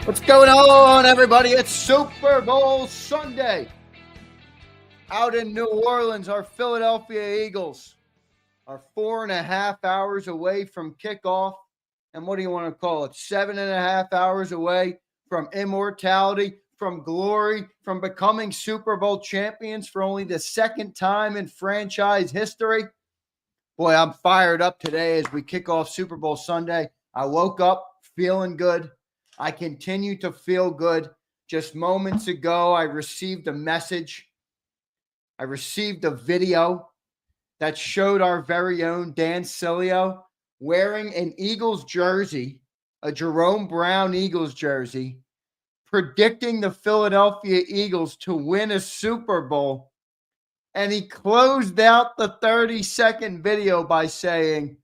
What's going on, everybody? It's Super Bowl Sunday. Out in New Orleans, our Philadelphia Eagles are 4.5 hours away from kickoff. And what do you want to call it? 7.5 hours away from immortality, from glory, from becoming Super Bowl champions for only the second time in franchise history. Boy, I'm fired up today as we kick off Super Bowl Sunday. I woke up feeling good. I continue to feel good. Just moments ago, I received a message. I received a video that showed our very own Dan Cilio wearing an Eagles jersey, a Jerome Brown Eagles jersey, predicting the Philadelphia Eagles to win a Super Bowl. And he closed out the 30-second video by saying,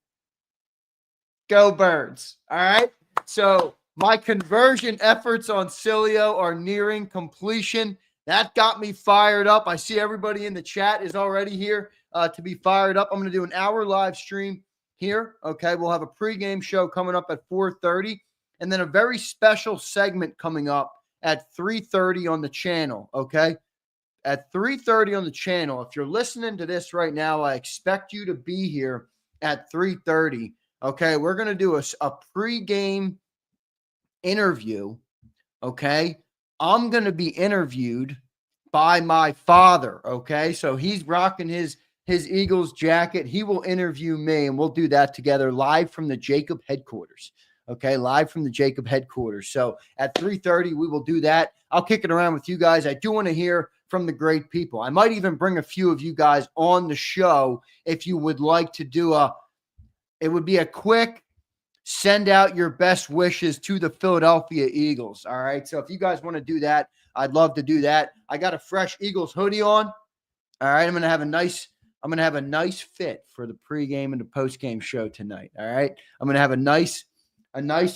"Go Birds." All right? So my conversion efforts on Cilio are nearing completion. That got me fired up. I see everybody in the chat is already here to be fired up. I'm going to do an hour live stream here. Okay, we'll have a pregame show coming up at 4:30, and then a very special segment coming up at 3:30 on the channel. Okay, at 3:30 on the channel. If you're listening to this right now, I expect you to be here at 3:30. Okay, we're going to do a pregame interview. Okay, I'm going to be interviewed by my father. Okay, so he's rocking his Eagles jacket. He will interview me, and we'll do that together live from the JAKIB headquarters. Okay, live from the JAKIB headquarters. So at 3:30, we will do that. I'll kick it around with you guys. I do want to hear from the great people. I might even bring a few of you guys on the show if you would like to do it would be a quick send out your best wishes to the Philadelphia Eagles. All right. So if you guys want to do that, I'd love to do that. I got a fresh Eagles hoodie on. All right. I'm going to have a nice fit for the pregame and the postgame show tonight. All right. I'm going to have a nice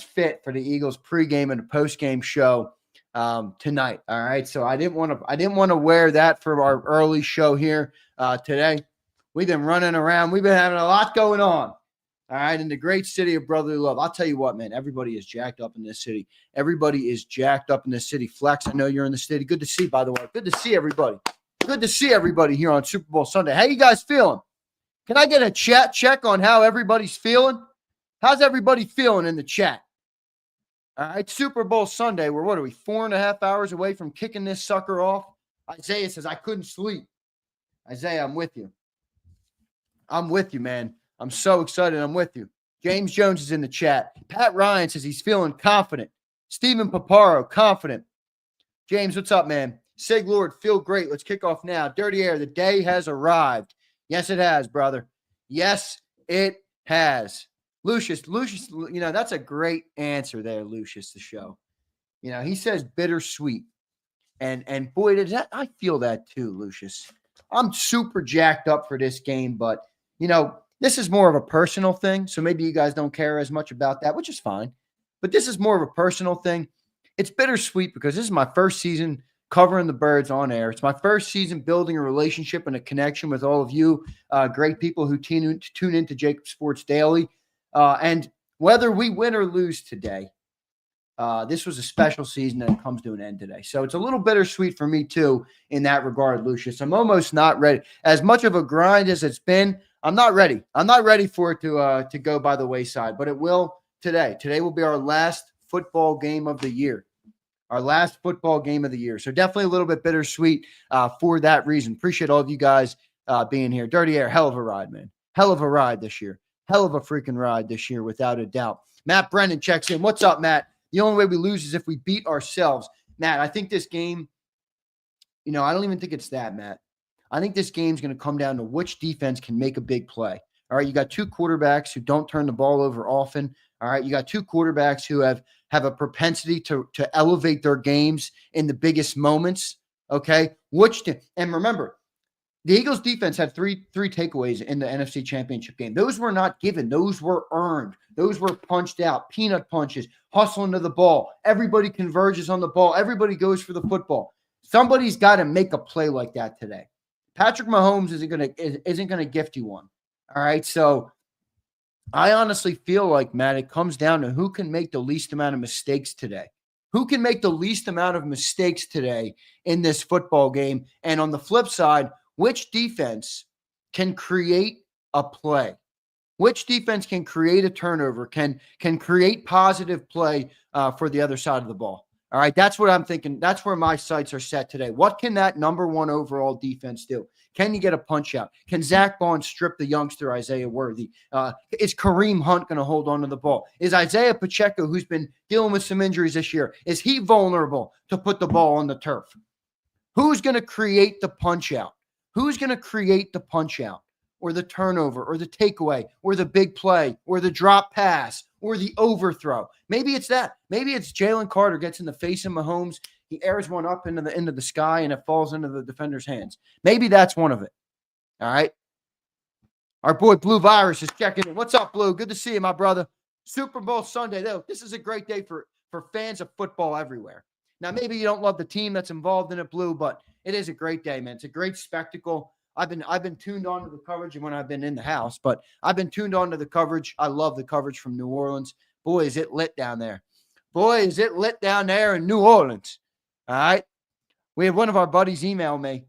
fit for the Eagles pregame and the postgame show tonight. All right. So I didn't want to wear that for our early show here today. We've been running around. We've been having a lot going on. All right, in the great city of brotherly love. I'll tell you what, man, everybody is jacked up in this city. Everybody is jacked up in this city. Flex, I know you're in the city. Good to see, by the way. Good to see everybody. Good to see everybody here on Super Bowl Sunday. How you guys feeling? Can I get a chat check on how everybody's feeling? How's everybody feeling in the chat? All right, Super Bowl Sunday. What are we, 4.5 hours away from kicking this sucker off? Isaiah says, I couldn't sleep. Isaiah, I'm with you. I'm with you, man. I'm so excited. I'm with you. James Jones is in the chat. Pat Ryan says he's feeling confident. Stephen Paparo, confident. James, what's up, man? Sig Lord, feel great. Let's kick off now. Dirty Air, the day has arrived. Yes, it has, brother. Yes, it has. Lucius, you know, that's a great answer there, Lucius, the show. You know, he says bittersweet. And boy, does that, I feel that too, Lucius. I'm super jacked up for this game, but, you know, this is more of a personal thing, so maybe you guys don't care as much about that, which is fine. But this is more of a personal thing. It's bittersweet because this is my first season covering the Birds on air. It's my first season building a relationship and a connection with all of you great people who tune into JAKIB Sports Daily. And whether we win or lose today, this was a special season that comes to an end today. So it's a little bittersweet for me, too, in that regard, Lucius. I'm almost not ready. As much of a grind as it's been, I'm not ready. I'm not ready for it to go by the wayside, but it will today. Today will be our last football game of the year. Our last football game of the year. So definitely a little bit bittersweet for that reason. Appreciate all of you guys being here. Dirty Air, hell of a ride, man. Hell of a ride this year. Hell of a freaking ride this year, without a doubt. Matt Brennan checks in. What's up, Matt? The only way we lose is if we beat ourselves. Matt, I think this game, you know, I don't even think it's that, Matt. I think this game's going to come down to which defense can make a big play. All right, you got two quarterbacks who don't turn the ball over often. All right, you got two quarterbacks who have a propensity to elevate their games in the biggest moments. Okay, and remember, the Eagles defense had three takeaways in the NFC Championship game. Those were not given. Those were earned. Those were punched out, peanut punches, hustling to the ball. Everybody converges on the ball. Everybody goes for the football. Somebody's got to make a play like that today. Patrick Mahomes isn't gonna gift you one. All right, so I honestly feel like, Matt, it comes down to who can make the least amount of mistakes today. Who can make the least amount of mistakes today in this football game? And on the flip side, which defense can create a play? Which defense can create a turnover, can create positive play for the other side of the ball? All right, that's what I'm thinking. That's where my sights are set today. What can that number one overall defense do? Can you get a punch out? Can Zach Bond strip the youngster Isaiah Worthy? Is Kareem Hunt going to hold on to the ball? Is Isaiah Pacheco, who's been dealing with some injuries this year, is he vulnerable to put the ball on the turf? Who's going to create the punch out? Who's going to create the punch out or the turnover or the takeaway or the big play or the drop pass or the overthrow? Maybe it's that. Maybe it's Jalen Carter gets in the face of Mahomes. He airs one up into the sky and it falls into the defender's hands. Maybe that's one of it. All right. Our boy Blue Virus is checking in. What's up, Blue? Good to see you, my brother. Super Bowl Sunday. This is a great day for fans of football everywhere. Now, maybe you don't love the team that's involved in it, Blue, but it is a great day, man. It's a great spectacle. I've been tuned on to the coverage when I've been in the house, but I've been tuned on to the coverage. I love the coverage from New Orleans. Boy, is it lit down there. Boy, is it lit down there in New Orleans. All right. We have one of our buddies email me.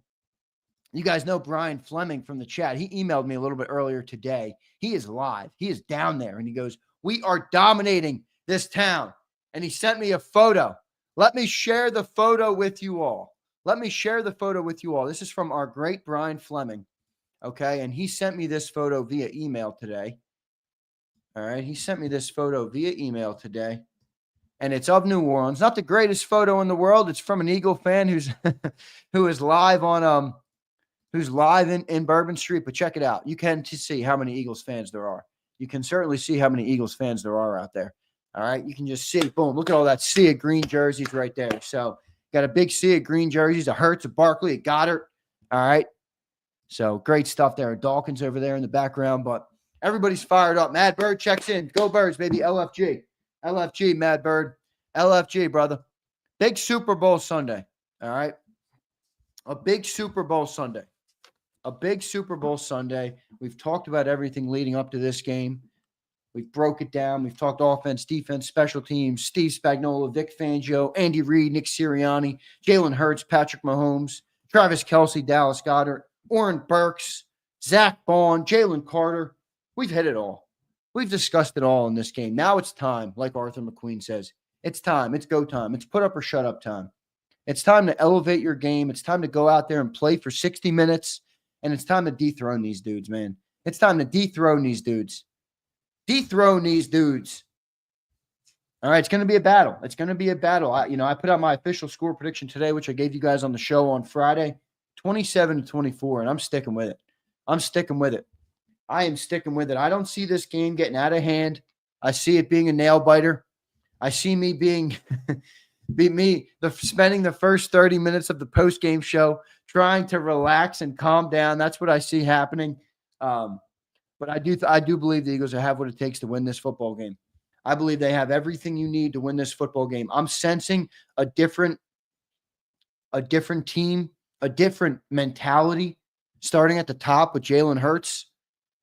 You guys know Brian Fleming from the chat. He emailed me a little bit earlier today. He is live. He is down there, and he goes, "We are dominating this town." And he sent me a photo. Let me share the photo with you all. This is from our great Brian Fleming. Okay. And he sent me this photo via email today. All right. He sent me this photo via email today. And it's of New Orleans. Not the greatest photo in the world. It's from an Eagle fan who is live on who's live in Bourbon Street. But check it out. You can see how many Eagles fans there are. You can certainly see how many Eagles fans there are out there. All right. You can just see, boom, look at all that sea of green jerseys right there. So got a big sea of green jerseys, a Hurts, a Barkley, a Goddard. All right. So great stuff there. Dawkins over there in the background, but everybody's fired up. Mad Bird checks in. Go Birds, baby. LFG. LFG, Mad Bird. LFG, brother. Big Super Bowl Sunday. All right. A big Super Bowl Sunday. We've talked about everything leading up to this game. We've broke it down. We've talked offense, defense, special teams, Steve Spagnuolo, Vic Fangio, Andy Reid, Nick Sirianni, Jalen Hurts, Patrick Mahomes, Travis Kelce, Dallas Goedert, Oren Burks, Zach Bond, Jalen Carter. We've hit it all. We've discussed it all in this game. Now it's time, like Arthur McQueen says. It's time. It's go time. It's put up or shut up time. It's time to elevate your game. It's time to go out there and play for 60 minutes. And it's time to dethrone these dudes, man. It's time to dethrone these dudes. Dethrone these dudes. All right, it's going to be a battle. I put out my official score prediction today, which I gave you guys on the show on Friday, 27-24, and I'm sticking with it. I am sticking with it. I don't see this game getting out of hand. I see it being a nail biter. I see me being spending the first 30 minutes of the post-game show trying to relax and calm down. That's what I see happening. But I do believe the Eagles have what it takes to win this football game. I believe they have everything you need to win this football game. I'm sensing a different team, a different mentality starting at the top with Jalen Hurts.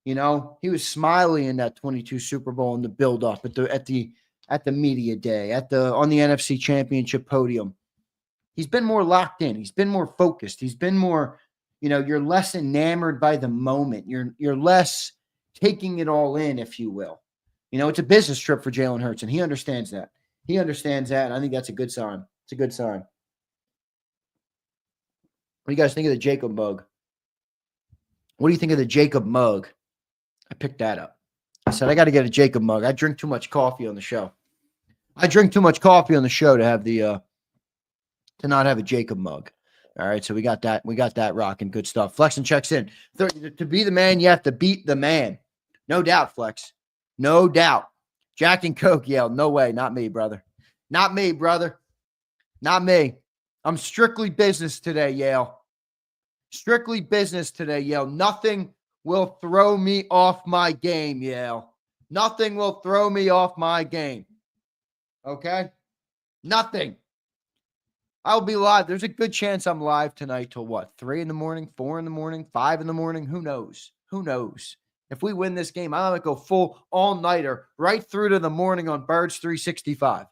You know, he was smiley in that 22 Super Bowl in the build-up at the media day, on the NFC Championship podium. He's been more locked in. He's been more focused. He's been more, you're less enamored by the moment. You're less taking it all in, if you will. It's a business trip for Jalen Hurts, and he understands that. And I think that's a good sign. It's a good sign. What do you guys think of the JAKIB mug? What do you think of the JAKIB mug? I picked that up. I said, I got to get a JAKIB mug. I drink too much coffee on the show. To not have a JAKIB mug. All right, so we got that rocking. Good stuff. Flexen checks in. To be the man, you have to beat the man. No doubt, Flex. No doubt. Jack and Coke yelled, "No way, not me, brother. Not me, brother. Not me. I'm strictly business today, Yale. Strictly business today, Yale. Nothing will throw me off my game, Yale. Nothing will throw me off my game. Okay? Nothing. I'll be live. There's a good chance I'm live tonight till what? 3 in the morning, 4 in the morning, 5 in the morning. Who knows? If we win this game, I might go full all-nighter right through to the morning on Birds 365.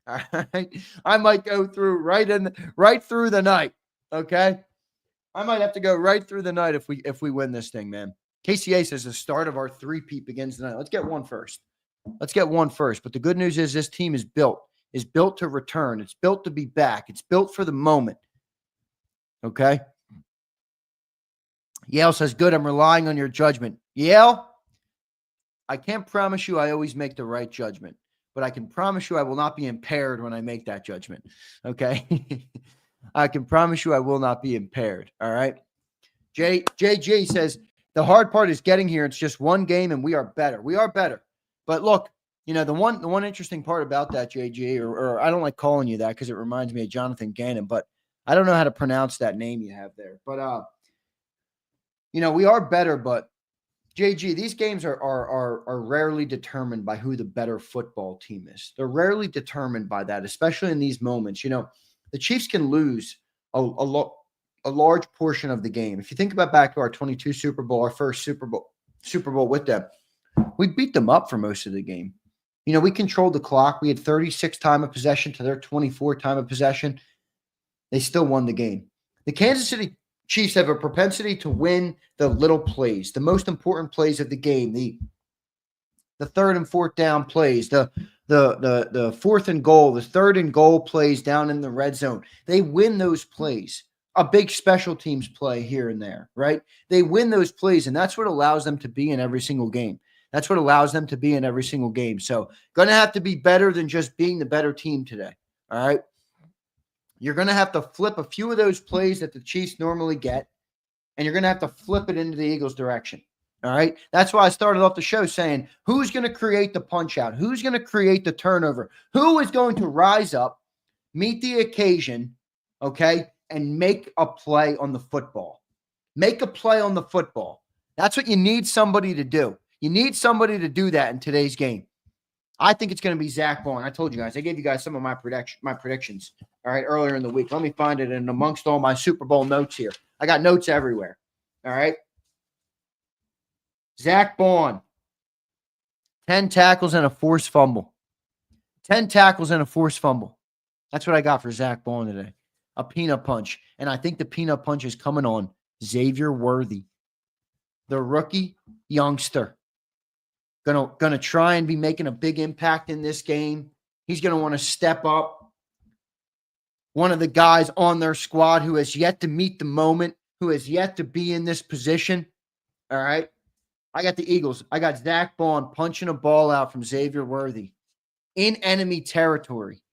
All right. I might go through right through the night. Okay. I might have to go right through the night if we win this thing, man. KCA says the start of our three-peat begins tonight. Let's get one first. But the good news is this team is built to return. It's built to be back. It's built for the moment. Okay. Yale says, good. I'm relying on your judgment. Yale, I can't promise you I always make the right judgment, but I can promise you I will not be impaired when I make that judgment. Okay. I can promise you I will not be impaired. All right. JG says, the hard part is getting here. It's just one game and we are better. We are better. But look, the one interesting part about that, JG, or I don't like calling you that because it reminds me of Jonathan Gannon, but I don't know how to pronounce that name you have there. But, we are better, but JG, these games are rarely determined by who the better football team is. They're rarely determined by that, especially in these moments. The Chiefs can lose a large portion of the game. If you think about back to our 22 Super Bowl, our first Super Bowl with them, we beat them up for most of the game. We controlled the clock. We had 36 time of possession to their 24 time of possession. They still won the game. The Kansas City Chiefs have a propensity to win the little plays, the most important plays of the game, the third and fourth down plays, the fourth and goal, the third and goal plays down in the red zone. They win those plays. A big special teams play here and there, right? They win those plays, and that's what allows them to be in every single game. So going to have to be better than just being the better team today, all right? You're going to have to flip a few of those plays that the Chiefs normally get, and you're going to have to flip it into the Eagles' direction. All right. That's why I started off the show saying, who's going to create the punch out? Who's going to create the turnover? Who is going to rise up, meet the occasion, okay, and make a play on the football? Make a play on the football. That's what you need somebody to do. You need somebody to do that in today's game. I think it's going to be Zach Bond. I told you guys. I gave you guys some of my predictions, all right, earlier in the week. Let me find it in amongst all my Super Bowl notes here. I got notes everywhere, all right? Zach Bond, 10 tackles and a forced fumble. 10 tackles and a forced fumble. That's what I got for Zach Bond today. A peanut punch. And I think the peanut punch is coming on Xavier Worthy, the rookie youngster. Gonna try and be making a big impact in this game. He's going to want to step up. One of the guys on their squad who has yet to meet the moment, who has yet to be in this position. All right. I got the Eagles. I got Zach Bond punching a ball out from Xavier Worthy in enemy territory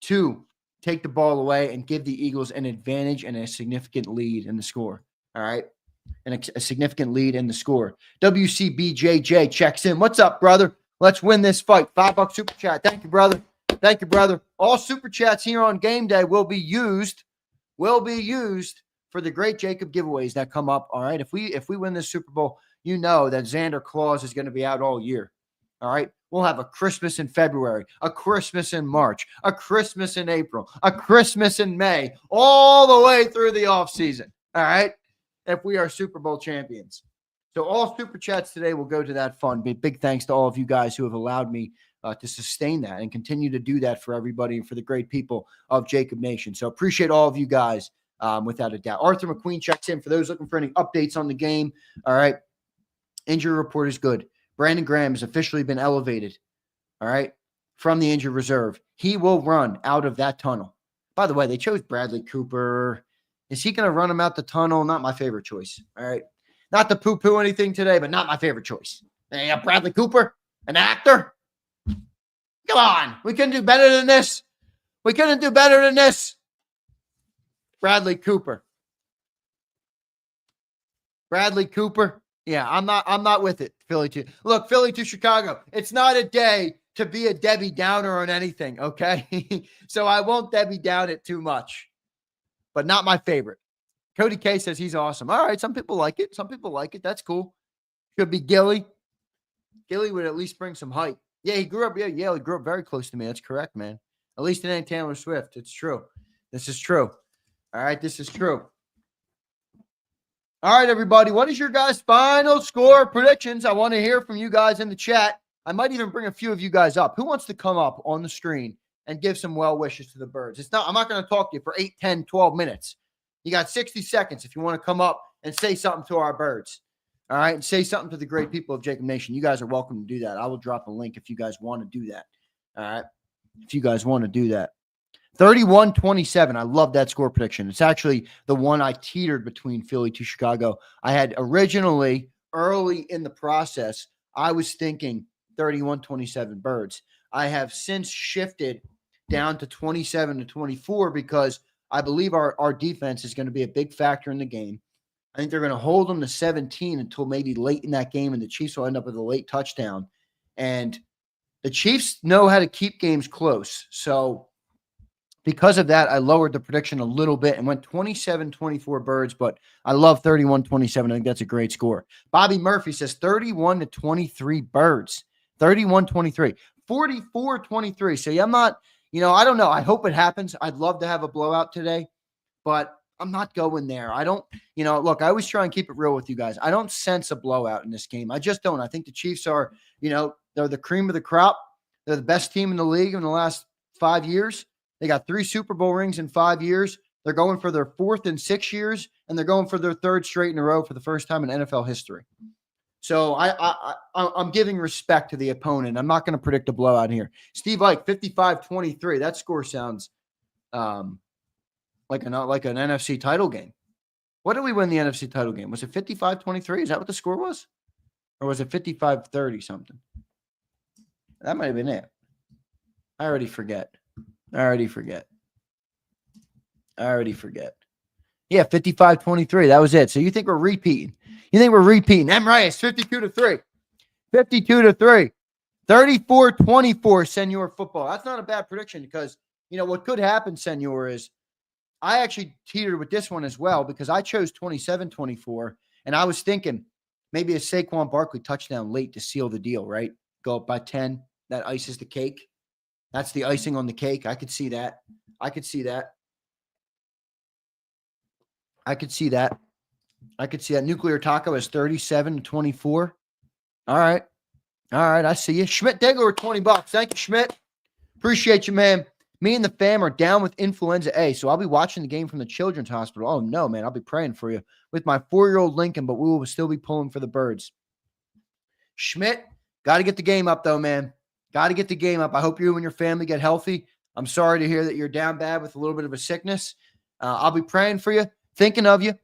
to take the ball away and give the Eagles an advantage and a significant lead in the score. All right. And a significant lead in the score. WCBJJ checks in. What's up, brother? Let's win this fight. $5 super chat. Thank you, brother. Thank you, brother. All super chats here on game day will be used for the great JAKIB giveaways that come up. All right. If we win this Super Bowl, you know that Zander Krause is going to be out all year. All right. We'll have a Christmas in February, a Christmas in March, a Christmas in April, a Christmas in May, all the way through the offseason. All right. If we are Super Bowl champions. So all super chats today will go to that fund. Big thanks to all of you guys who have allowed me to sustain that and continue to do that for everybody and for the great people of JAKIB Nation. So appreciate all of you guys without a doubt. Arthur McQueen checks in. For those looking for any updates on the game, all right, injury report is good. Brandon Graham has officially been elevated, all right, from the injured reserve. He will run out of that tunnel. By the way, they chose Bradley Cooper. Is he going to run him out the tunnel? Not my favorite choice. All right. Not to poo-poo anything today, but not my favorite choice. Hey, Bradley Cooper, an actor? Come on. We couldn't do better than this. Bradley Cooper. Yeah, I'm not with it. Philly to Chicago. It's not a day to be a Debbie Downer on anything, okay? So I won't Debbie Down it too much. But not my favorite. Cody K says he's awesome. All right, some people like it. That's cool. Could be Gilly. Gilly would at least bring some hype. Yeah, he grew up. Yeah, he grew up very close to me. That's correct, man. At least it ain't Taylor Swift. It's true. This is true. All right, this is true. All right, everybody. What is your guys' final score predictions? I want to hear from you guys in the chat. I might even bring a few of you guys up. Who wants to come up on the screen and give some well wishes to the birds. I'm not going to talk to you for 8, 10, 12 minutes. You got 60 seconds if you want to come up and say something to our birds. All right. And say something to the great people of JAKIB Nation. You guys are welcome to do that. I will drop a link if you guys want to do that. All right. If you guys want to do that. 31-27. I love that score prediction. It's actually the one I teetered between Philly to Chicago. I had originally, early in the process, I was thinking 31-27 birds. I have since shifted down to 27-24 because I believe our defense is going to be a big factor in the game. I think they're going to hold them to 17 until maybe late in that game, and the Chiefs will end up with a late touchdown. And the Chiefs know how to keep games close. So because of that, I lowered the prediction a little bit and went 27-24 birds, but I love 31-27. I think that's a great score. Bobby Murphy says 31-23 birds. 31-23. 44-23. So yeah, I'm not, I don't know. I hope it happens. I'd love to have a blowout today, but I'm not going there. I don't, look, I always try and keep it real with you guys. I don't sense a blowout in this game. I just don't. I think the Chiefs are, they're the cream of the crop. They're the best team in the league in the last 5 years. They got 3 Super Bowl rings in 5 years. They're going for their 4th in 6 years, and they're going for their 3rd straight in a row for the first time in NFL history. So I'm giving respect to the opponent. I'm not going to predict a blowout here. Steve Ike, 55-23. That score sounds like an NFC title game. What did we win the NFC title game? Was it 55-23? Is that what the score was? Or was it 55-30 something? That might have been it. I already forget. Yeah, 55-23. That was it. So you think we're repeating? M. Reyes, 52-3. 52-3. 34-24, Senor football. That's not a bad prediction because, what could happen, Senor, is I actually teetered with this one as well because I chose 27-24, and I was thinking maybe a Saquon Barkley touchdown late to seal the deal, right? Go up by 10. That ices the cake. That's the icing on the cake. I could see that. Nuclear Taco is 37-24. All right. I see you. Schmidt Degler, $20. Thank you, Schmidt. Appreciate you, man. Me and the fam are down with influenza A, so I'll be watching the game from the Children's Hospital. Oh, no, man. I'll be praying for you with my 4-year-old Lincoln, but we will still be pulling for the birds. Schmidt, got to get the game up, though, man. Got to get the game up. I hope you and your family get healthy. I'm sorry to hear that you're down bad with a little bit of a sickness. I'll be praying for you, thinking of you,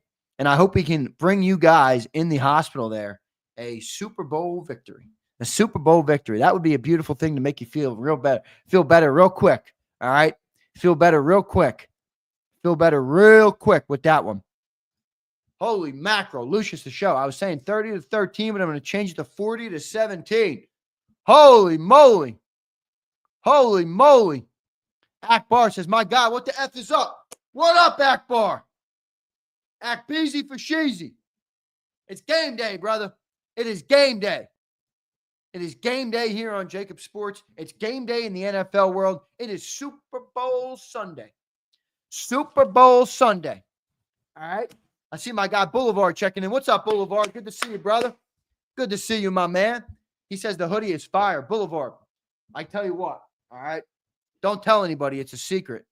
and I hope we can bring you guys in the hospital there a Super Bowl victory. A Super Bowl victory. That would be a beautiful thing to make you feel better real quick. All right? Feel better real quick with that one. Holy mackerel. Lucius the show. I was saying 30-13, but I'm going to change it to 40-17. Holy moly. Akbar says, my God, what the F is up? What up, Akbar? Akbeezy for sheezy. It's game day, brother. It is game day. It is game day here on JAKIB Sports. It's game day in the NFL world. It is Super Bowl Sunday. All right. I see my guy Boulevard checking in. What's up, Boulevard? Good to see you, brother. Good to see you, my man. He says the hoodie is fire. Boulevard, I tell you what, all right? Don't tell anybody. It's a secret.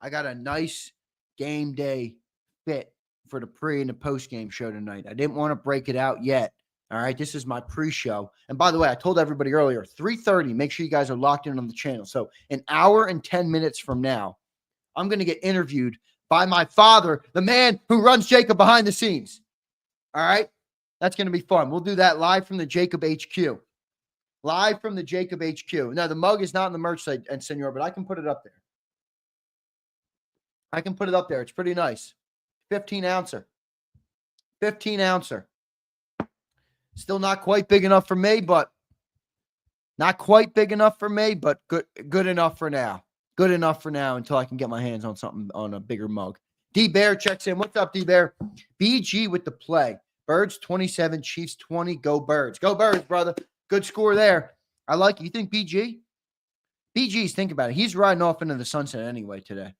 I got a nice game day fit for the pre and the post-game show tonight. I didn't want to break it out yet, all right? This is my pre-show. And by the way, I told everybody earlier, 3:30, make sure you guys are locked in on the channel. So an hour and 10 minutes from now, I'm going to get interviewed by my father, the man who runs JAKIB behind the scenes, all right? That's going to be fun. We'll do that live from the JAKIB HQ. Now, the mug is not on the merch site, and Senor, but I can put it up there. It's pretty nice. 15-ouncer. Still not quite big enough for me, but good enough for now. Good enough for now until I can get my hands on something on a bigger mug. D-Bear checks in. What's up, D-Bear? BG with the play. Birds 27, Chiefs 20. Go Birds. Go Birds, brother. Good score there. I like it. You think BG? BG's, think about it. He's riding off into the sunset anyway today.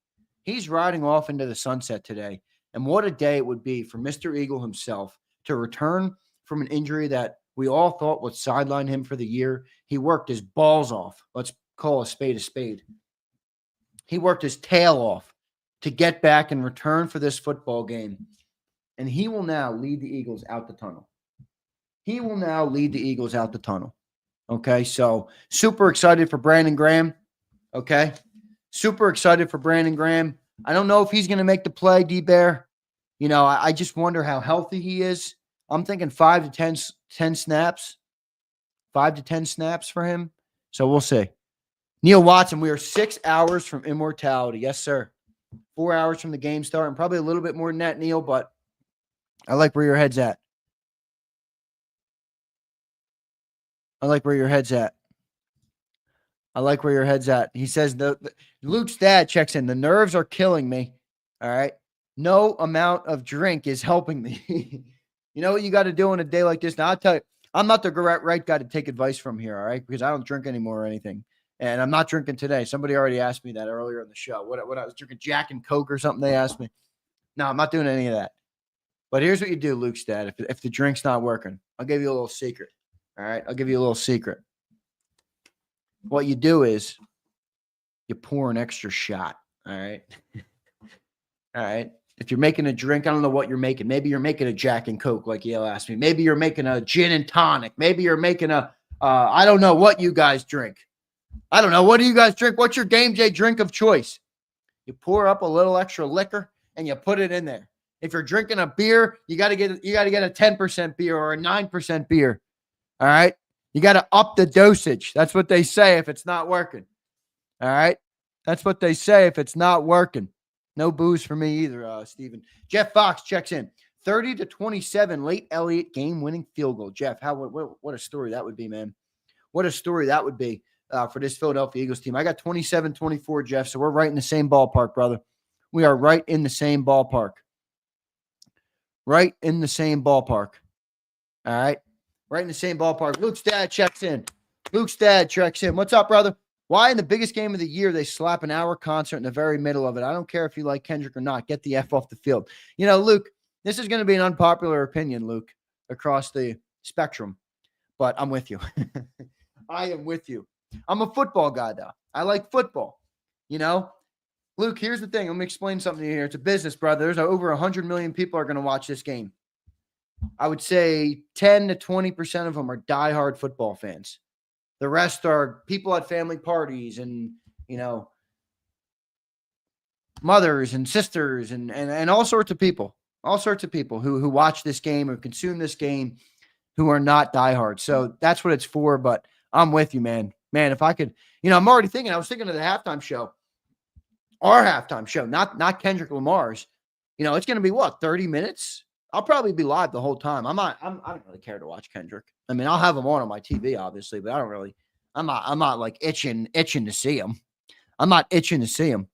And what a day it would be for Mr. Eagle himself to return from an injury that we all thought would sideline him for the year. He worked his balls off. Let's call a spade a spade. He worked his tail off to get back in return for this football game. And he will now lead the Eagles out the tunnel. He will now lead the Eagles out the tunnel. Okay, so super excited for Brandon Graham. Okay, super excited for Brandon Graham. I don't know if he's going to make the play, D-Bear. You know, I just wonder how healthy he is. I'm thinking 5 to 10 snaps. 5 to 10 snaps for him. So we'll see. Neil Watson, we are 6 hours from immortality. Yes, sir. 4 hours from the game start, and probably a little bit more than that, Neil, but I like where your head's at. I like where your head's at. I like where your head's at. He says, Luke's dad checks in. The nerves are killing me. All right. No amount of drink is helping me. You know what you got to do on a day like this? Now, I'll tell you, I'm not the right guy to take advice from here, all right? Because I don't drink anymore or anything. And I'm not drinking today. Somebody already asked me that earlier in the show. What I was drinking, Jack and Coke or something, they asked me. No, I'm not doing any of that. But here's what you do, Luke's dad. If the drink's not working, I'll give you a little secret. All right? I'll give you a little secret. What you do is you pour an extra shot. All right? All right? If you're making a drink, I don't know what you're making. Maybe you're making a Jack and Coke, like Yale asked me. Maybe you're making a gin and tonic. Maybe you're making I don't know what you guys drink. I don't know. What do you guys drink? What's your game day drink of choice? You pour up a little extra liquor and you put it in there. If you're drinking a beer, you got to get a 10% beer or a 9% beer. All right? You got to up the dosage. That's what they say if it's not working. All right? That's what they say if it's not working. No booze for me either, Steven. Jeff Fox checks in. 30-27 late Elliott game-winning field goal. Jeff, what a story that would be, man. What a story that would be for this Philadelphia Eagles team. I got 27-24, Jeff, so we're right in the same ballpark, brother. We are right in the same ballpark. Right in the same ballpark. All right? Right in the same ballpark. Luke's dad checks in. What's up, brother? Why in the biggest game of the year they slap an hour concert in the very middle of it? I don't care if you like Kendrick or not. Get the F off the field. You know, Luke, this is going to be an unpopular opinion, Luke, across the spectrum. But I'm with you. I am with you. I'm a football guy, though. I like football. You know? Luke, here's the thing. Let me explain something to you here. It's a business, brother. There's over 100 million people are going to watch this game. I would say 10 to 20% of them are diehard football fans. The rest are people at family parties and, you know, mothers and sisters and all sorts of people who watch this game or consume this game who are not diehard. So that's what it's for. But I'm with you, man. Man, if I could, you know, I was thinking of the halftime show, our halftime show, not Kendrick Lamar's. You know, it's going to be 30 minutes? I'll probably be live the whole time. I don't really care to watch Kendrick. I mean, I'll have him on my TV, obviously, but I'm not like itching to see him. I'm not itching to see him.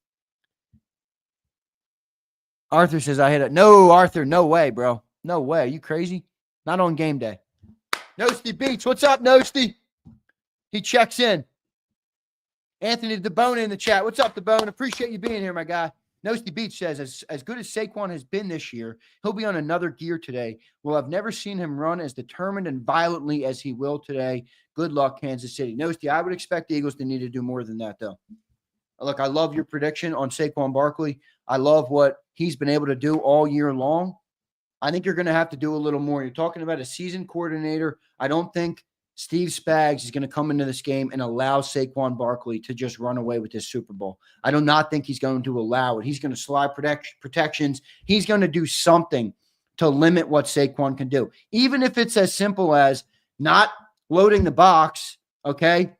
Arthur says I hit it. No, Arthur, no way, bro. No way. Are you crazy? Not on game day. Nosty Beats. What's up, Nosty? He checks in. Anthony DeBone in the chat. What's up, DeBone? Appreciate you being here, my guy. Nosty Beach says, as good as Saquon has been this year, he'll be on another gear today. Well, I've never seen him run as determined and violently as he will today. Good luck, Kansas City. Nosty, I would expect the Eagles to need to do more than that, though. Look, I love your prediction on Saquon Barkley. I love what he's been able to do all year long. I think you're going to have to do a little more. You're talking about a seasoned coordinator. I don't think Steve Spags is going to come into this game and allow Saquon Barkley to just run away with this Super Bowl. I do not think he's going to allow it. He's going to slide protections. He's going to do something to limit what Saquon can do, even if it's as simple as not loading the box, okay,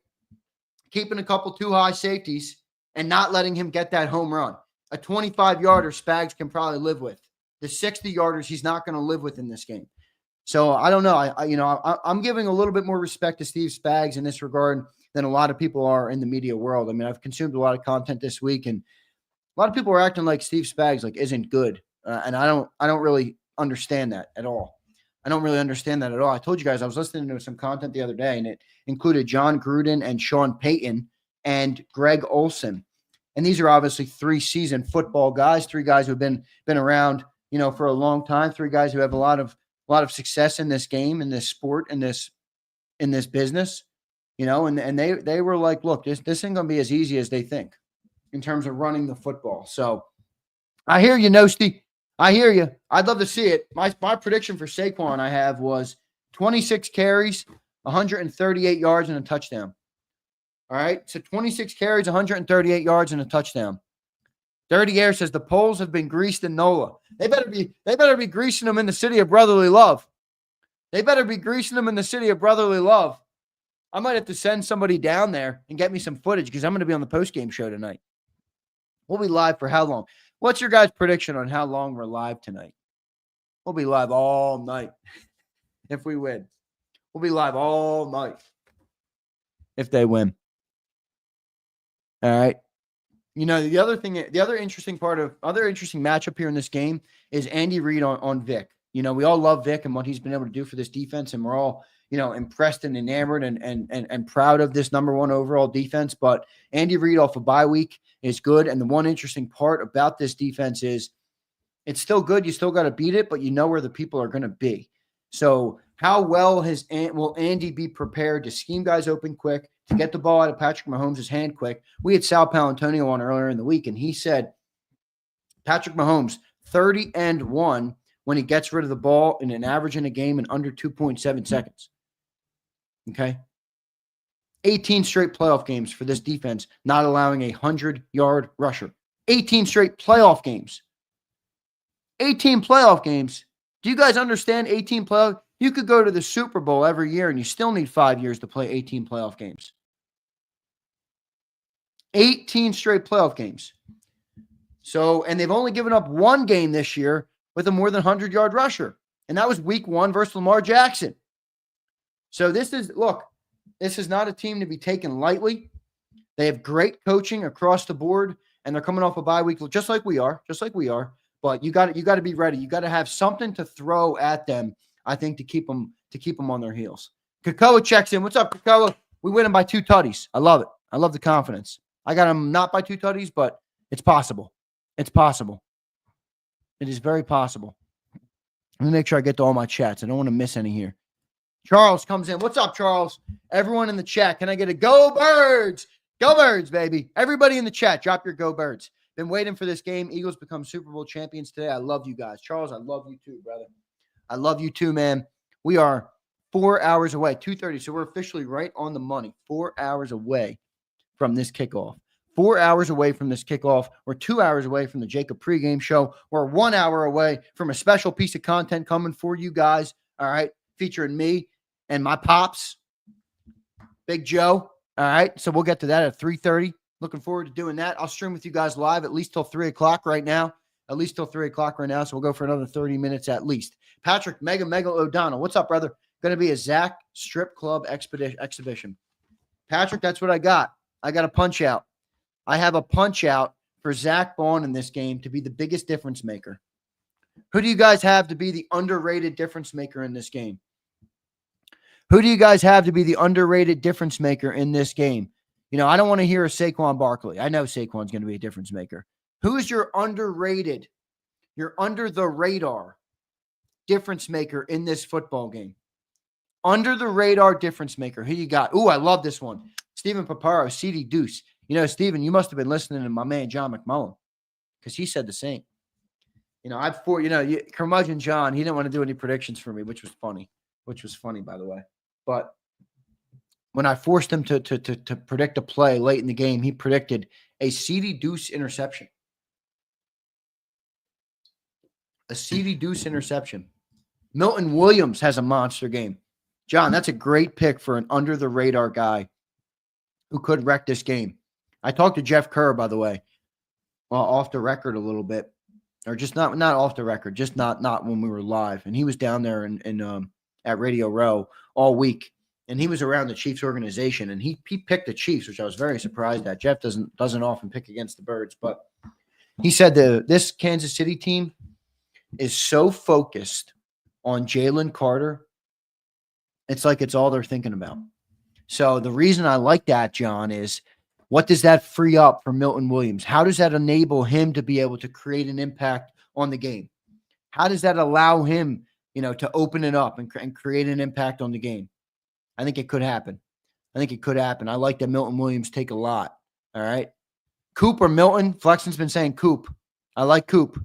keeping a couple too high safeties and not letting him get that home run. A 25-yarder Spags can probably live with. The 60-yarders he's not going to live with in this game. So I don't know. I'm giving a little bit more respect to Steve Spags in this regard than a lot of people are in the media world. I mean, I've consumed a lot of content this week, and a lot of people are acting like Steve Spags isn't good, and I don't really understand that at all. I told you guys I was listening to some content the other day, and it included John Gruden and Sean Payton and Greg Olson, and these are obviously 3 seasoned football guys, 3 guys who have been around, you know, for a long time, 3 guys who have a lot of success in this game, in this sport, in this business. and they were like, look, this ain't going to be as easy as they think in terms of running the football. So I hear you, Nosti. I hear you. I'd love to see it. My prediction for Saquon I have was 26 carries, 138 yards, and a touchdown. All right. So 26 carries, 138 yards, and a touchdown. Dirty Air says the polls have been greased in NOLA. They better be greasing them in the city of brotherly love. They better be greasing them in the city of brotherly love. I might have to send somebody down there and get me some footage because I'm going to be on the post-game show tonight. We'll be live for how long? What's your guys' prediction on how long we're live tonight? We'll be live all night if we win. We'll be live all night if they win. All right. The other interesting matchup here in this game is Andy Reid on Vic. We all love Vic and what he's been able to do for this defense, and we're all, impressed and enamored and proud of this number one overall defense. But Andy Reid off a bye week is good. And the one interesting part about this defense is it's still good. You still got to beat it, but you know where the people are going to be. So how well will Andy be prepared to scheme guys open quick, to get the ball out of Patrick Mahomes' hand quick? We had Sal Palantonio on earlier in the week, and he said Patrick Mahomes 30-1 when he gets rid of the ball in an average in a game in under 2.7 seconds. Okay? 18 straight playoff games for this defense, not allowing a 100-yard rusher. 18 straight playoff games. 18 playoff games. Do you guys understand 18 playoff? You could go to the Super Bowl every year, and you still need 5 years to play 18 playoff games. 18 straight playoff games. So, and they've only given up one game this year with a more than 100-yard rusher. And that was week 1 versus Lamar Jackson. So this is not a team to be taken lightly. They have great coaching across the board, and they're coming off a bye week just like we are. But you got to be ready. You got to have something to throw at them, I think, to keep them on their heels. Kakoa checks in. What's up, Kakoa? We win them by 2 tutties. I love it. I love the confidence. I got them not by 2 tutties, but it's possible. It's possible. It is very possible. Let me make sure I get to all my chats. I don't want to miss any here. Charles comes in. What's up, Charles? Everyone in the chat, can I get a go Birds? Go Birds, baby. Everybody in the chat, drop your go Birds. Been waiting for this game. Eagles become Super Bowl champions today. I love you guys. Charles, I love you too, brother. I love you too, man. We are 4 hours away, 2:30. So we're officially right on the money. 4 hours away from this kickoff. 4 hours away from this kickoff. We're 2 hours away from the JAKIB pregame show. We're 1 hour away from a special piece of content coming for you guys. All right. Featuring me and my pops, Big Joe. All right. So we'll get to that at 3:30. Looking forward to doing that. I'll stream with you guys live at least till 3 o'clock right now. So we'll go for another 30 minutes at least. Patrick Mega O'Donnell. What's up, brother? Going to be a Zach strip club exhibition. Patrick, that's what I got. I got a punch out. I have a punch out for Zach Bond in this game to be the biggest difference maker. Who do you guys have to be the underrated difference maker in this game? Who do you guys have to be the underrated difference maker in this game? I don't want to hear a Saquon Barkley. I know Saquon's going to be a difference maker. Who is your underrated, your under the radar difference maker in this football game? Under the radar difference maker. Who you got? Ooh, I love this one. Stephen Paparo, CD Deuce. Stephen, you must have been listening to my man John McMullen because he said the same. Curmudgeon John, he didn't want to do any predictions for me, which was funny, by the way. But when I forced him to predict a play late in the game, he predicted a CD Deuce interception. A CD Deuce interception. Milton Williams has a monster game. John, that's a great pick for an under-the-radar guy who could wreck this game. I talked to Jeff Kerr, by the way, off the record a little bit. Or just not off the record, just not when we were live. And he was down there in at Radio Row all week. And he was around the Chiefs organization, and he picked the Chiefs, which I was very surprised at. Jeff doesn't often pick against the Birds, but he said this Kansas City team is so focused on Jalen Carter, it's like it's all they're thinking about. So the reason I like that, John, is what does that free up for Milton Williams? How does that enable him to be able to create an impact on the game? How does that allow him, to open it up and create an impact on the game? I think it could happen. I think it could happen. I like that Milton Williams take a lot. All right. Coop or Milton? Flexen's been saying Coop. I like Coop.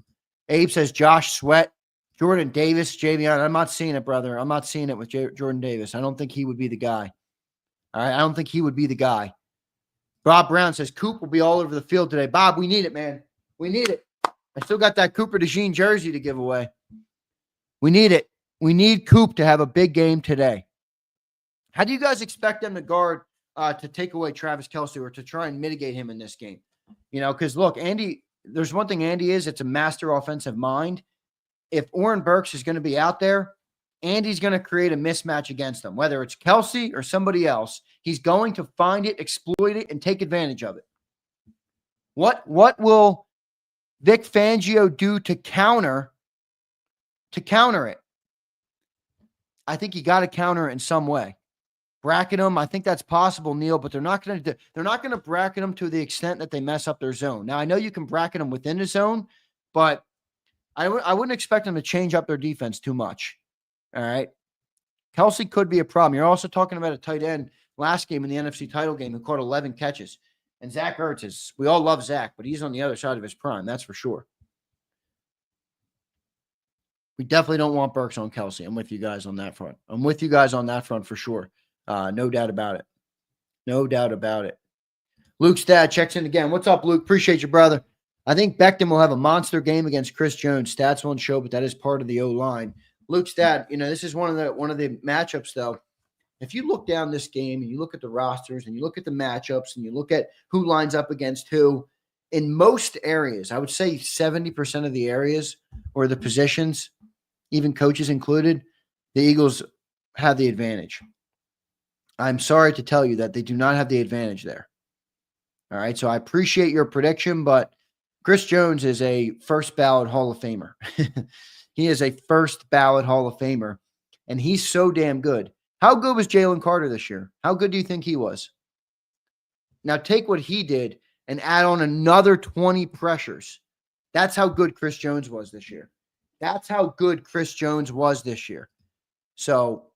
Abe says Josh Sweat, Jordan Davis, Javion. I'm not seeing it, brother. I'm not seeing it with Jordan Davis. I don't think he would be the guy. All right. I don't think he would be the guy. Bob Brown says Coop will be all over the field today. Bob, we need it, man. We need it. I still got that Cooper DeJean jersey to give away. We need it. We need Coop to have a big game today. How do you guys expect them to guard to take away Travis Kelce or to try and mitigate him in this game? You know, because look, Andy, there's one thing Andy is, it's a master offensive mind. If Oren Burks is going to be out there, Andy's going to create a mismatch against them, whether it's Kelce or somebody else. He's going to find it, exploit it, and take advantage of it. What will Vic Fangio do to counter it? I think you got to counter it in some way. Bracket them, I think that's possible, Neil, but they're not going to bracket them to the extent that they mess up their zone. Now, I know you can bracket them within the zone, but I wouldn't expect them to change up their defense too much. All right. Kelce could be a problem. You're also talking about a tight end last game in the NFC title game who caught 11 catches. And Zach Ertz we all love Zach, but he's on the other side of his prime. That's for sure. We definitely don't want Burks on Kelce. I'm with you guys on that front. I'm with you guys on that front for sure. No doubt about it. No doubt about it. Luke's dad checks in again. What's up, Luke? Appreciate you, brother. I think Becton will have a monster game against Chris Jones. Stats won't show, but that is part of the O-line. Luke's dad, you know, this is one of the matchups, though. If you look down this game and you look at the rosters and you look at the matchups and you look at who lines up against who, in most areas, I would say 70% of the areas or the positions, even coaches included, the Eagles have the advantage. I'm sorry to tell you that they do not have the advantage there. All right, so I appreciate your prediction, but Chris Jones is a first ballot Hall of Famer. He is a first ballot Hall of Famer, and he's so damn good. How good was Jalen Carter this year? How good do you think he was? Now take what he did and add on another 20 pressures. That's how good Chris Jones was this year. That's how good Chris Jones was this year. So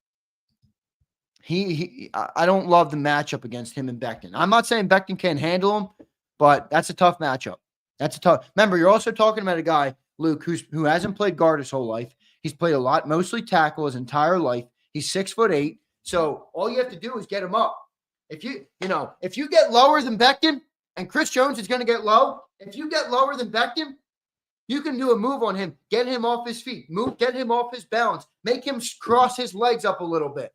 I don't love the matchup against him and Becton. I'm not saying Becton can't handle him, but that's a tough matchup. Remember, you're also talking about a guy, Luke, who hasn't played guard his whole life. He's played a lot, mostly tackle his entire life. He's 6'8". So all you have to do is get him up. If you get lower than Becton, and Chris Jones is going to get low, if you get lower than Becton, you can do a move on him, get him off his feet, get him off his balance, make him cross his legs up a little bit.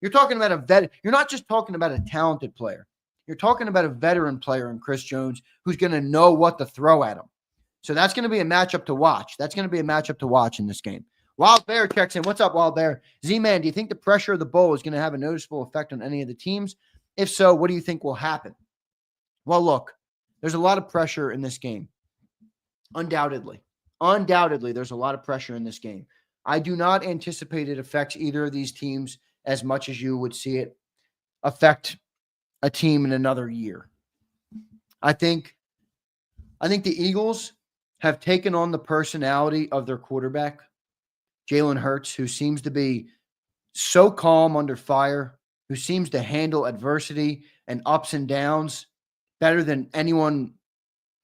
You're talking about a vet. You're not just talking about a talented player. You're talking about a veteran player in Chris Jones who's going to know what to throw at him. So that's going to be a matchup to watch. That's going to be a matchup to watch in this game. Wild Bear checks in. What's up, Wild Bear? Z-Man, do you think the pressure of the bowl is going to have a noticeable effect on any of the teams? If so, what do you think will happen? Well, look, there's a lot of pressure in this game. Undoubtedly, there's a lot of pressure in this game. I do not anticipate it affects either of these teams as much as you would see it affect a team in another year. I think the Eagles have taken on the personality of their quarterback, Jalen Hurts, who seems to be so calm under fire, who seems to handle adversity and ups and downs better than anyone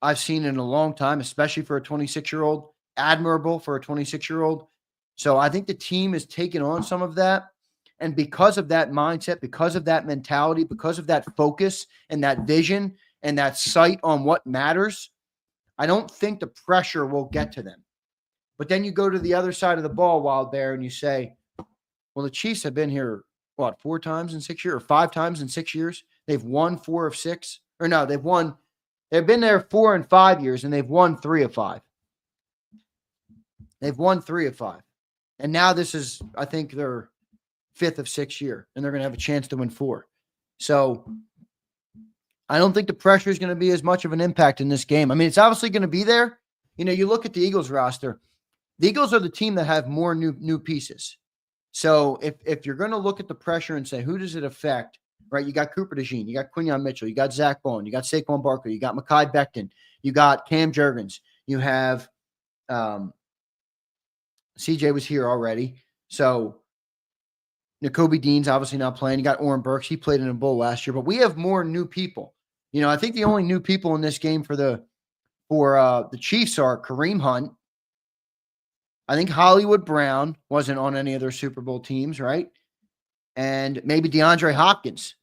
I've seen in a long time, especially for a 26-year-old, admirable for a 26-year-old. So I think the team has taken on some of that. And because of that mindset, because of that mentality, because of that focus and that vision and that sight on what matters, I don't think the pressure will get to them. But then you go to the other side of the ball, Wild Bear, and you say, well, the Chiefs have been here, 4 times in 6 years or 5 times in 6 years? They've won 4 of 6. Or no, they've been there 4 and 5 years, and they've won 3 of 5. They've won 3 of 5. And now this is, I think, their 5th of 6 year, and they're going to have a chance to win 4. So I don't think the pressure is going to be as much of an impact in this game. I mean, it's obviously going to be there. You know, you look at the Eagles roster. The Eagles are the team that have more new pieces. So if you're going to look at the pressure and say, who does it affect, right? You got Cooper DeJean, you got Quinyon Mitchell, you got Zach Bone, you got Saquon Barkley, you got Mekhi Becton, you got Cam Jurgens, you have CJ was here already. So Nakobe Dean's obviously not playing. You got Oren Burks. He played in a bowl last year, but we have more new people. I think the only new people in this game for the Chiefs are Kareem Hunt. I think Hollywood Brown wasn't on any of their Super Bowl teams, right? And maybe DeAndre Hopkins.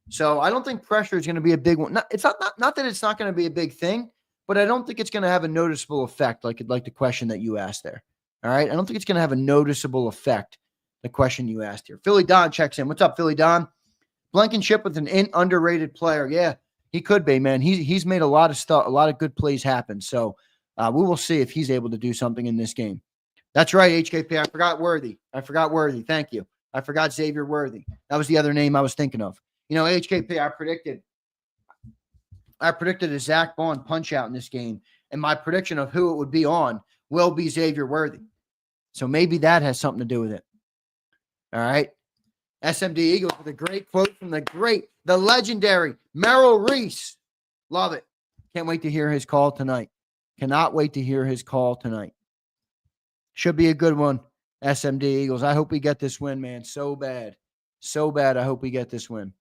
So I don't think pressure is going to be a big one. Not that it's not going to be a big thing, but I don't think it's going to have a noticeable effect like the question that you asked there. All right? I don't think it's going to have a noticeable effect, the question you asked here. Philly Don checks in. What's up, Philly Don? Blankenship with an underrated player. Yeah, he could be, man. He's made a lot of stuff, a lot of good plays happen. So we will see if he's able to do something in this game. That's right, HKP. I forgot Worthy. Thank you. I forgot Xavier Worthy. That was the other name I was thinking of. HKP, I predicted a Zach Bond punch out in this game, and my prediction of who it would be on will be Xavier Worthy. So maybe that has something to do with it. All right. SMD Eagles with a great quote from the legendary Merrill Reese. Love it. Can't wait to hear his call tonight. Cannot wait to hear his call tonight. Should be a good one, SMD Eagles. I hope we get this win, man. So bad. I hope we get this win.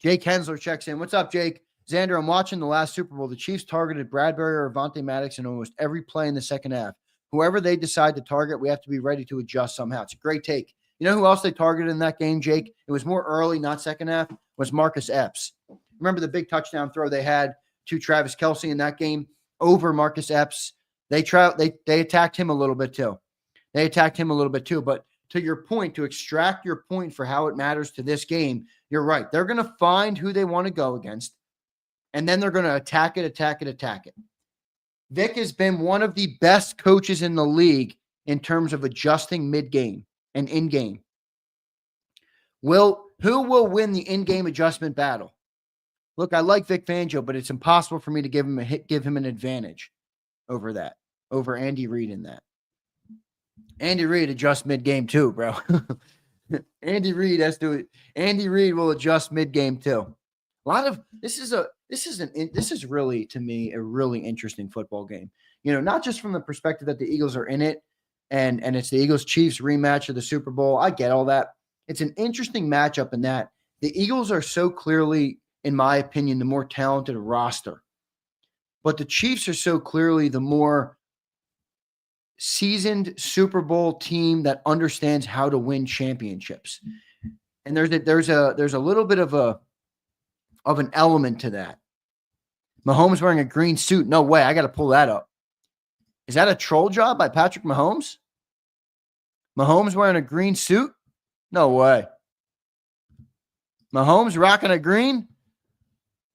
Jake Hensler checks in. What's up, Jake? Zander, I'm watching the last Super Bowl. The Chiefs targeted Bradbury or Avonte Maddox in almost every play in the second half. Whoever they decide to target, we have to be ready to adjust somehow. It's a great take. You know who else they targeted in that game, Jake? It was more early, not second half, was Marcus Epps. Remember the big touchdown throw they had to Travis Kelce in that game over Marcus Epps? They attacked him a little bit too. But to your point, to extract your point for how it matters to this game, you're right. They're going to find who they want to go against, and then they're going to attack it. Vic has been one of the best coaches in the league in terms of adjusting mid-game and in-game. Who will win the in-game adjustment battle? Look, I like Vic Fangio, but it's impossible for me to give him an advantage over Andy Reid in that. Andy Reid adjusts mid-game too, bro. Andy Reid will adjust mid-game too. This is really, to me, a really interesting football game. Not just from the perspective that the Eagles are in it and it's the Eagles-Chiefs rematch of the Super Bowl. I get all that. It's an interesting matchup in that the Eagles are so clearly, in my opinion, the more talented roster. But the Chiefs are so clearly the more seasoned Super Bowl team that understands how to win championships. And there's a little bit of an element to that. Mahomes wearing a green suit. No way. I got to pull that up. Is that a troll job by Patrick Mahomes? Mahomes wearing a green suit? No way. Mahomes rocking a green?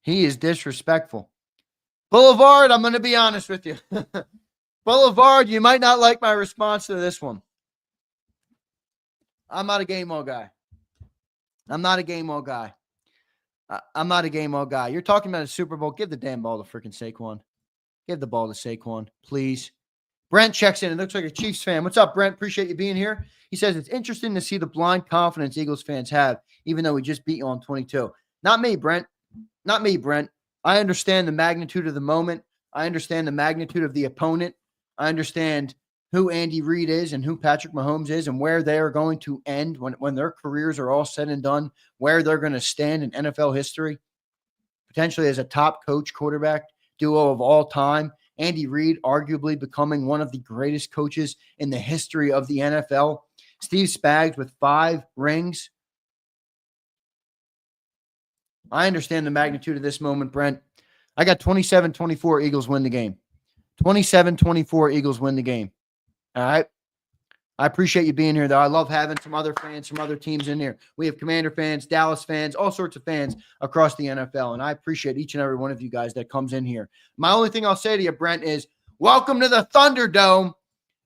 He is disrespectful. Boulevard, I'm going to be honest with you. Boulevard, you might not like my response to this one. I'm not a game mode guy. You're talking about a Super Bowl. Give the damn ball to freaking Saquon. Give the ball to Saquon, please. Brent checks in. It looks like a Chiefs fan. What's up, Brent? Appreciate you being here. He says, it's interesting to see the blind confidence Eagles fans have, even though we just beat you on 22. Not me, Brent. I understand the magnitude of the moment. I understand the magnitude of the opponent. I understand who Andy Reid is and who Patrick Mahomes is and where they are going to end when their careers are all said and done, where they're going to stand in NFL history, potentially as a top coach quarterback duo of all time. Andy Reid arguably becoming one of the greatest coaches in the history of the NFL. Steve Spags with 5 rings. I understand the magnitude of this moment, Brent. I got 27-24 Eagles win the game. 27-24 Eagles win the game. All right. I appreciate you being here, though. I love having some other fans from other teams in here. We have Commander fans, Dallas fans, all sorts of fans across the NFL, and I appreciate each and every one of you guys that comes in here. My only thing I'll say to you, Brent, is welcome to the Thunderdome.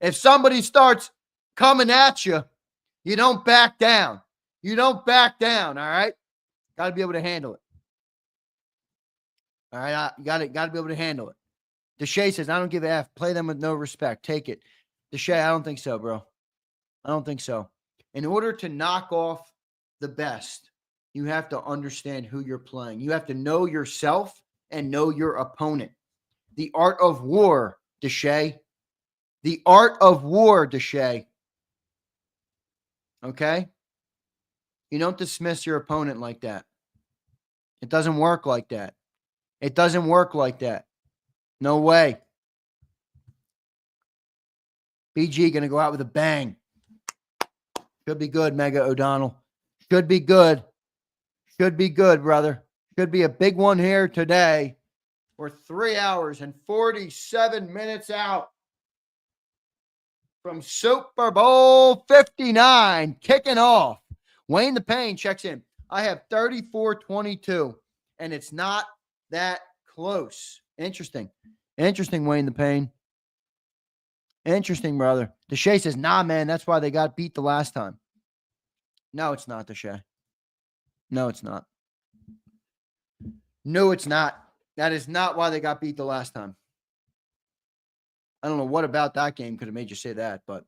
If somebody starts coming at you, you don't back down. All right? Got to be able to handle it. All right? You got to be able to handle it. Deshae says, I don't give a F. Play them with no respect. Take it. Deshae, I don't think so, bro. I don't think so. In order to knock off the best, you have to understand who you're playing. You have to know yourself and know your opponent. The art of war, Deshae. The art of war, Deshae. Okay? You don't dismiss your opponent like that. It doesn't work like that. It doesn't work like that. No way. BG going to go out with a bang. Should be good, Mega O'Donnell. Should be good. Should be good, brother. Should be a big one here today. We're 3 hours and 47 minutes out from Super Bowl 59 kicking off. Wayne the Pain checks in. I have 34-22, and it's not that close. Interesting. Interesting, Wayne the Pain. Interesting, brother. Deshae says, nah, man, that's why they got beat the last time. No, it's not, Deshae. No, it's not. No, it's not. That is not why they got beat the last time. I don't know what about that game could have made you say that, but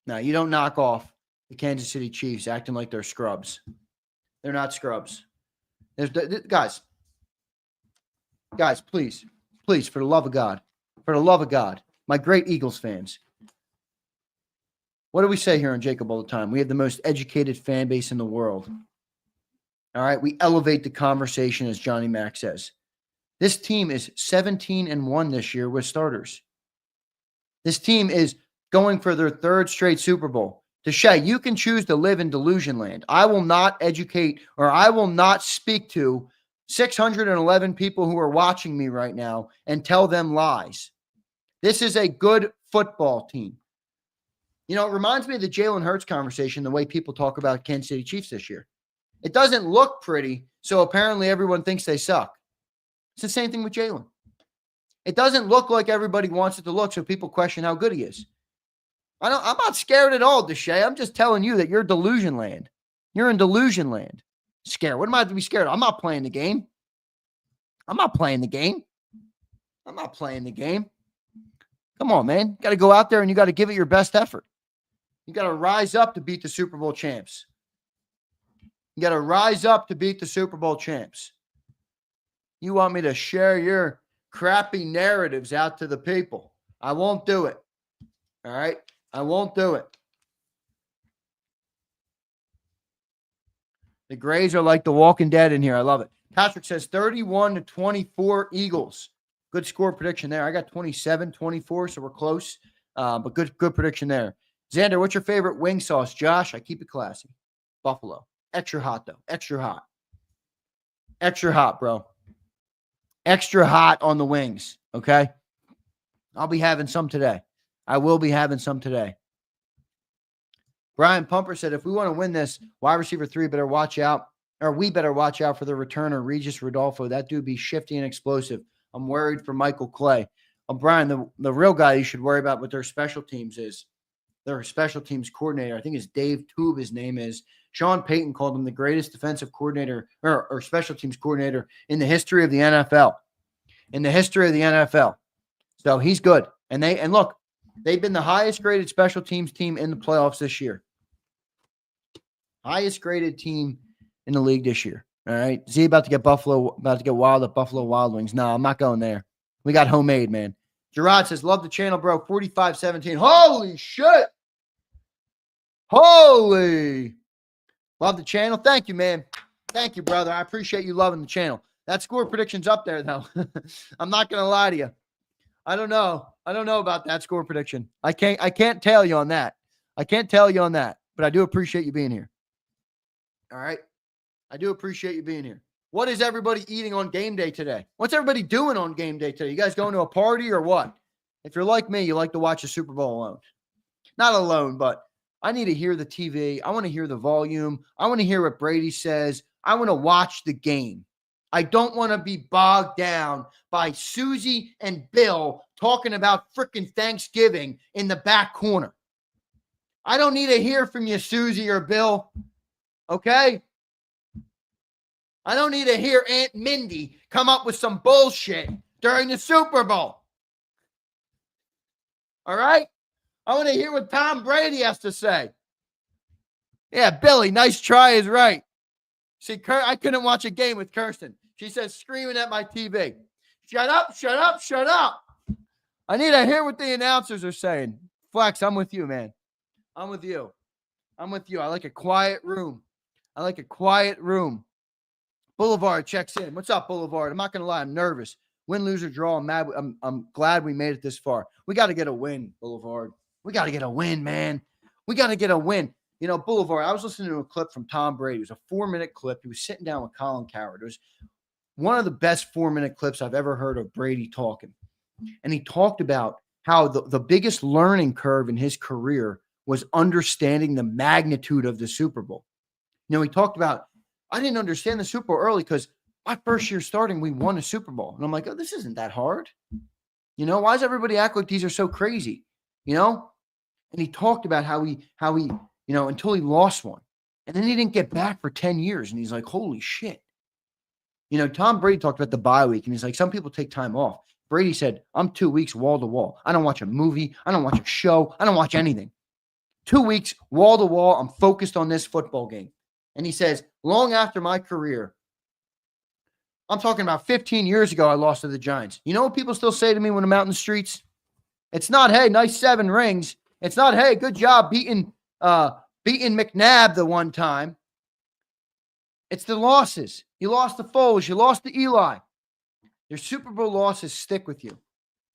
no, you don't knock off the Kansas City Chiefs acting like they're scrubs. They're not scrubs. Guys, please, for the love of God, my great Eagles fans, what do we say here on JAKIB all the time? We have the most educated fan base in the world. All right, we elevate the conversation, as Johnny Mac says. This team is 17-1 this year with starters. This team is going for their third straight Super Bowl. Deshae, you can choose to live in delusion land. I will not educate, or I will not speak to 611 people who are watching me right now and tell them lies. This is a good football team. You know, it reminds me of the Jalen Hurts conversation, the way people talk about Kansas City Chiefs this year. It doesn't look pretty, so apparently everyone thinks they suck. It's the same thing with Jalen. It doesn't look like everybody wants it to look, so people question how good he is. I'm not scared at all, Deshae. I'm just telling you that you're delusion land. You're in delusion land. Scared. What am I to be scared of? I'm not playing the game. I'm not playing the game. Come on, man. Got to go out there and you got to give it your best effort. You got to rise up to beat the Super Bowl champs. You want me to share your crappy narratives out to the people? I won't do it. All right? I won't do it. The Grays are like the Walking Dead in here. I love it. Patrick says 31-24 Eagles. Good score prediction there. I got 27-24, so we're close. But good prediction there. Zander, what's your favorite wing sauce? Josh, I keep it classy. Buffalo. Extra hot, though. Extra hot. Extra hot, bro. Extra hot on the wings, okay? I'll be having some today. I will be having some today. Brian Pumper said, if we want to win this, wide receiver 3 better watch out, or we better watch out for the returner, Regis Rodolfo. That dude be shifty and explosive. I'm worried for Michael Clay. Brian, the real guy you should worry about with their special teams is their special teams coordinator. I think it's Dave Tube, his name is. Sean Payton called him the greatest defensive coordinator or special teams coordinator in the history of the NFL. So he's good. And look, they've been the highest graded special teams team in the playoffs this year. Highest graded team in the league this year. All right. Z about to get wild at Buffalo Wild Wings. No, I'm not going there. We got homemade, man. Gerard says, love the channel, bro. 45-17. Holy shit. Holy. Love the channel. Thank you, man. Thank you, brother. I appreciate you loving the channel. That score prediction's up there, though. I'm not going to lie to you. I don't know about that score prediction. I can't tell you on that. But I do appreciate you being here. All right? I do appreciate you being here. What is everybody eating on game day today? What's everybody doing on game day today? You guys going to a party or what? If you're like me, you like to watch the Super Bowl alone. Not alone, but I need to hear the TV. I want to hear the volume. I want to hear what Brady says. I want to watch the game. I don't want to be bogged down by Susie and Bill talking about freaking Thanksgiving in the back corner. I don't need to hear from you, Susie or Bill. Okay? I don't need to hear Aunt Mindy come up with some bullshit during the Super Bowl. All right? I want to hear what Tom Brady has to say. Yeah, Billy, nice try is right. See, I couldn't watch a game with Kirsten. She says, screaming at my TV. Shut up, shut up, shut up. I need to hear what the announcers are saying. Flex, I'm with you, man. I'm with you. I'm with you. I like a quiet room. I like a quiet room. Boulevard checks in. What's up, Boulevard? I'm not going to lie. I'm nervous. Win, lose, or draw. I'm mad. I'm glad we made it this far. We got to get a win, Boulevard. We got to get a win, man. We got to get a win. You know, Boulevard, I was listening to a clip from Tom Brady. It was a 4-minute clip. He was sitting down with Colin Cowherd. It was one of the best 4-minute clips I've ever heard of Brady talking. And he talked about how the biggest learning curve in his career was understanding the magnitude of the Super Bowl. You know, he talked about, I didn't understand the Super Bowl early because my first year starting, we won a Super Bowl. And I'm like, oh, this isn't that hard. You know, why does everybody act like these are so crazy? You know? And he talked about how he, you know, until he lost one. And then he didn't get back for 10 years. And he's like, holy shit. You know, Tom Brady talked about the bye week. And he's like, some people take time off. Brady said, I'm 2 weeks wall to wall. I don't watch a movie. I don't watch a show. I don't watch anything. 2 weeks wall to wall. I'm focused on this football game. And he says, long after my career, I'm talking about 15 years ago, I lost to the Giants. You know what people still say to me when I'm out in the streets? It's not, hey, nice 7 rings. It's not, hey, good job beating McNabb the one time. It's the losses. You lost to Foles. You lost to Eli. Your Super Bowl losses stick with you.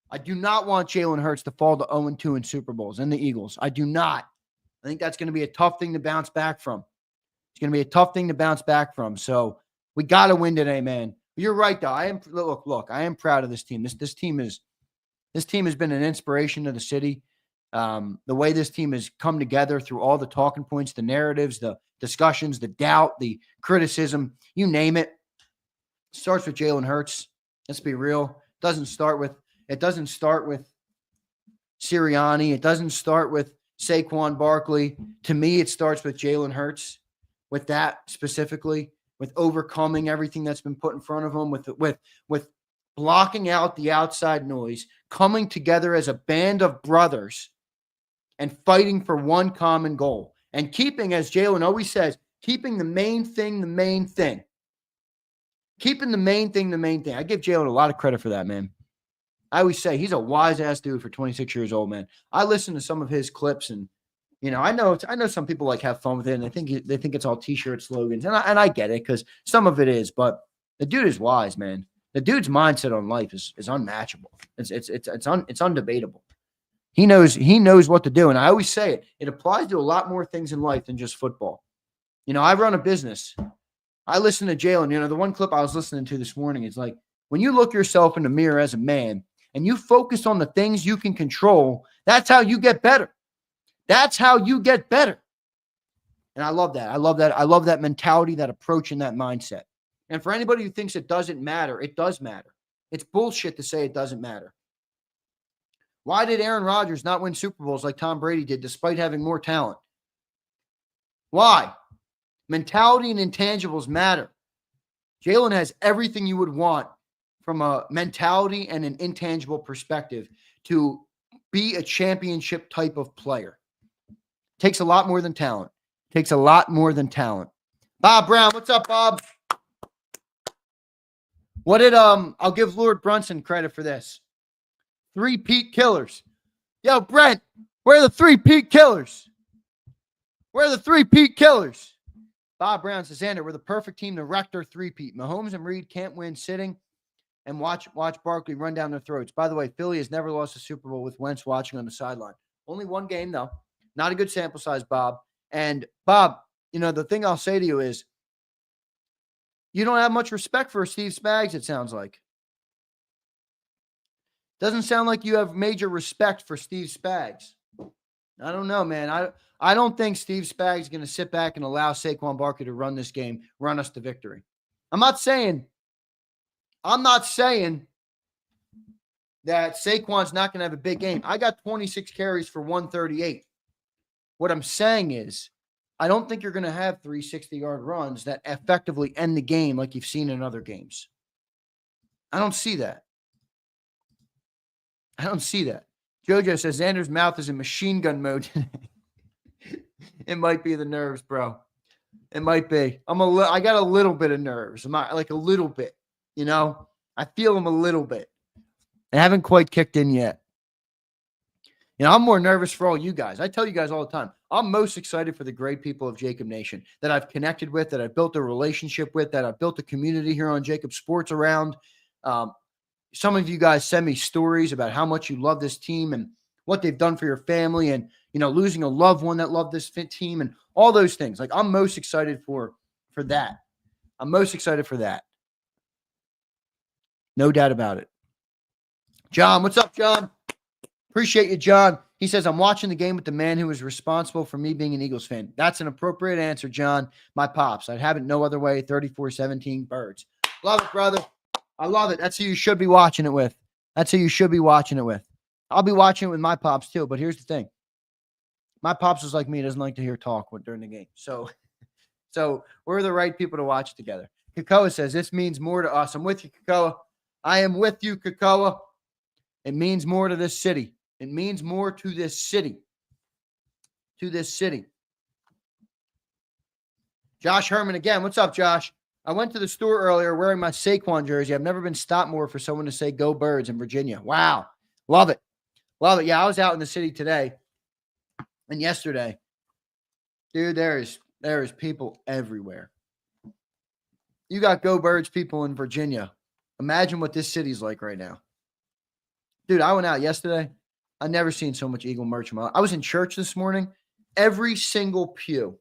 I do not want Jalen Hurts to fall to 0-2 in Super Bowls and the Eagles. I do not. I think that's going to be a tough thing to bounce back from. It's going to be a tough thing to bounce back from. So we got to win today, man. You're right, though. Look, I am proud of this team. This team has been an inspiration to the city. The way this team has come together through all the talking points, the narratives, the discussions, the doubt, the criticism, you name it. It starts with Jalen Hurts. Let's be real. It doesn't start with Sirianni. It doesn't start with Saquon Barkley. To me, it starts with Jalen Hurts, with that specifically, with overcoming everything that's been put in front of him, with blocking out the outside noise, coming together as a band of brothers and fighting for one common goal. And keeping, as Jalen always says, keeping the main thing the main thing. Keeping the main thing the main thing. I give Jalen a lot of credit for that, man. I always say he's a wise-ass dude for 26 years old, man. I listen to some of his clips, and you know, I know some people like have fun with it, and they think it's all T-shirt slogans, and I get it because some of it is, but the dude is wise, man. The dude's mindset on life is unmatchable. It's undebatable. He knows what to do, and I always say it. It applies to a lot more things in life than just football. You know, I run a business. I listen to Jalen. You know, the one clip I was listening to this morning is like, when you look yourself in the mirror as a man and you focus on the things you can control, that's how you get better. That's how you get better. And I love that. I love that mentality, that approach, and that mindset. And for anybody who thinks it doesn't matter, it does matter. It's bullshit to say it doesn't matter. Why did Aaron Rodgers not win Super Bowls like Tom Brady did despite having more talent? Why? Mentality and intangibles matter. Jalen has everything you would want from a mentality and an intangible perspective to be a championship type of player. Takes a lot more than talent. Bob Brown, what's up, Bob? What did I'll give Lord Brunson credit for this. 3-peat killers. Yo, Brent, where are the 3-peat killers? Bob Brown says, Zander, we're the perfect team to wreck their 3-peat. Mahomes and Reed can't win sitting and watch Barkley run down their throats. By the way, Philly has never lost a Super Bowl with Wentz watching on the sideline. Only one game, though. Not a good sample size, Bob. And, Bob, you know, the thing I'll say to you is you don't have much respect for Steve Spags, it sounds like. Doesn't sound like you have major respect for Steve Spags. I don't know, man. I don't think Steve Spags is going to sit back and allow Saquon Barkley to run this game, run us to victory. I'm not saying that Saquon's not going to have a big game. I got 26 carries for 138. What I'm saying is I don't think you're going to have 3 60-yard runs that effectively end the game like you've seen in other games. I don't see that. JoJo says Xander's mouth is in machine gun mode today. It might be the nerves, bro. It might be. I got a little bit of nerves. Like a little bit, you know? I feel them a little bit. I haven't quite kicked in yet. I'm more nervous for all you guys. I tell you guys all the time, I'm most excited for the great people of JAKIB Nation that I've connected with, that I've built a relationship with, that I've built a community here on JAKIB Sports around. Some of you guys send me stories about how much you love this team and what they've done for your family, and, losing a loved one that loved this fit team and all those things. Like, I'm most excited for that. I'm most excited for that. No doubt about it. John, what's up, John? Appreciate you, John. He says, I'm watching the game with the man who was responsible for me being an Eagles fan. That's an appropriate answer, John. My pops. I'd have it no other way. 34-17 Birds. Love it, brother. I love it. That's who you should be watching it with. That's who you should be watching it with. I'll be watching it with my pops too, but here's the thing. My pops is like me. He doesn't like to hear talk during the game. So we're the right people to watch together. Kakoa says, this means more to us. I'm with you, Kakoa. I am with you, Kakoa. It means more to this city. It means more to this city. To this city. Josh Herman again. What's up, Josh? I went to the store earlier wearing my Saquon jersey. I've never been stopped more for someone to say go Birds in Virginia. Wow. Love it. Love it. Yeah, I was out in the city today and yesterday. Dude, there is people everywhere. You got go Birds people in Virginia. Imagine what this city's like right now. Dude, I went out yesterday. I've never seen so much Eagle merch. I was in church this morning. Every single pew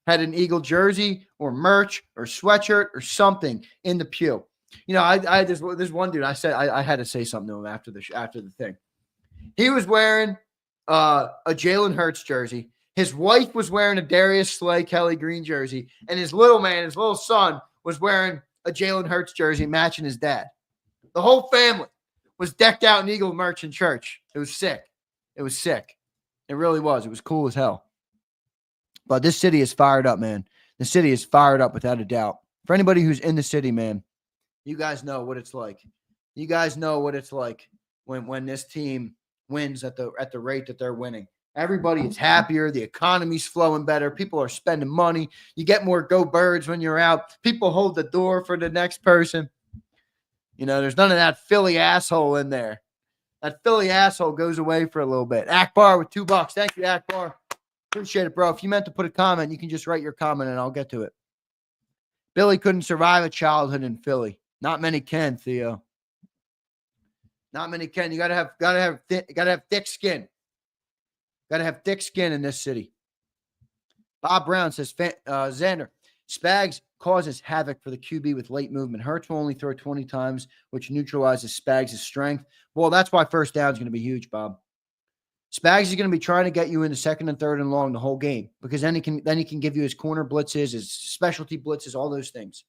had an Eagle jersey or merch or sweatshirt or something in the pew. I had this one dude. I said I had to say something to him after the thing. He was wearing a Jalen Hurts jersey. His wife was wearing a Darius Slay Kelly Green jersey, and his little son, was wearing a Jalen Hurts jersey matching his dad. The whole family was decked out in Eagle merch in church. It was sick. It was sick. It really was. It was cool as hell. But this city is fired up, man. The city is fired up without a doubt. For anybody who's in the city, man, you guys know what it's like. You guys know what it's like when this team wins at the rate that they're winning. Everybody is happier. The economy's flowing better. People are spending money. You get more go Birds when you're out. People hold the door for the next person. There's none of that Philly asshole in there. That Philly asshole goes away for a little bit. Akbar with $2. Thank you, Akbar. Appreciate it, bro. If you meant to put a comment, you can just write your comment and I'll get to it. Billy couldn't survive a childhood in Philly. Not many can, Theo. Not many can. You gotta have thick skin. Gotta have thick skin in this city. Bob Brown says, Zander, Spags causes havoc for the QB with late movement. Hurts will only throw 20 times, which neutralizes Spags' strength. Well, that's why first down is going to be huge, Bob. Spags is going to be trying to get you into second and third and long the whole game, because then he can give you his corner blitzes, his specialty blitzes, all those things.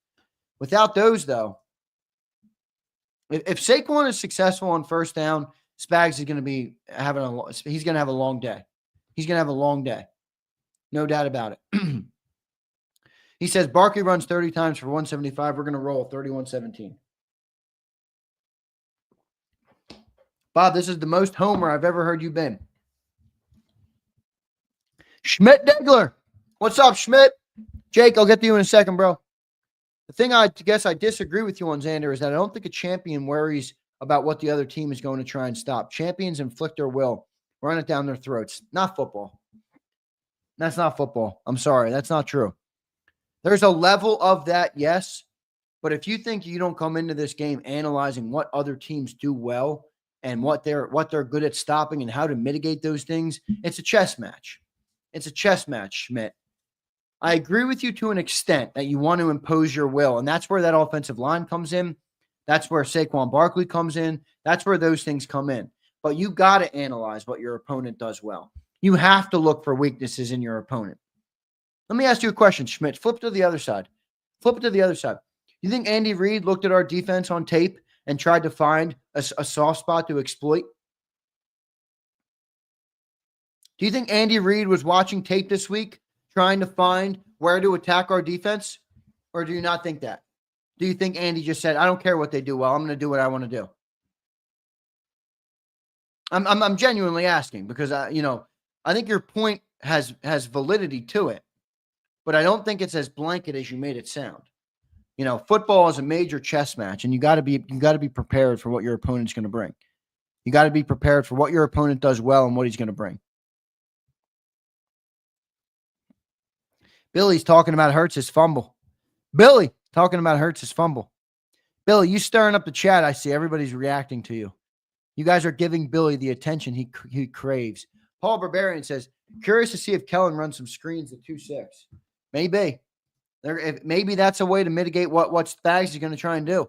Without those, though, if Saquon is successful on first down, Spags is going to be he's going to have a long day. He's going to have a long day. No doubt about it. He says Barkley runs 30 times for 175. We're going to roll 31-17. Bob, this is the most homer I've ever heard you been. Schmidt Degler. What's up, Schmidt? Jake, I'll get to you in a second, bro. The thing I guess I disagree with you on, Zander, is that I don't think a champion worries about what the other team is going to try and stop. Champions inflict their will, run it down their throats. Not football. That's not football. I'm sorry. That's not true. There's a level of that, yes. But if you think you don't come into this game analyzing what other teams do well and what they're good at stopping and how to mitigate those things, it's a chess match. It's a chess match, Schmidt. I agree with you to an extent that you want to impose your will, and that's where that offensive line comes in. That's where Saquon Barkley comes in. That's where those things come in. But you got to analyze what your opponent does well. You have to look for weaknesses in your opponent. Let me ask you a question, Schmidt. Flip to the other side. Flip it to the other side. You think Andy Reid looked at our defense on tape and tried to find a soft spot to exploit? Do you think Andy Reid was watching tape this week trying to find where to attack our defense? Or do you not think that? Do you think Andy just said, I don't care what they do well, I'm going to do what I want to do? I'm genuinely asking because, I think your point has validity to it, but I don't think it's as blanket as you made it sound. Football is a major chess match, and you got to be prepared for what your opponent's going to bring. You got to be prepared for what your opponent does well and what he's going to bring. Billy's talking about Hurts' fumble. Billy talking about Hurts' fumble. Billy, you stirring up the chat. I see everybody's reacting to you. You guys are giving Billy the attention he craves. Paul Barbarian says, curious to see if Kellen runs some screens at 2-6. Maybe. Maybe that's a way to mitigate what Spags is going to try and do.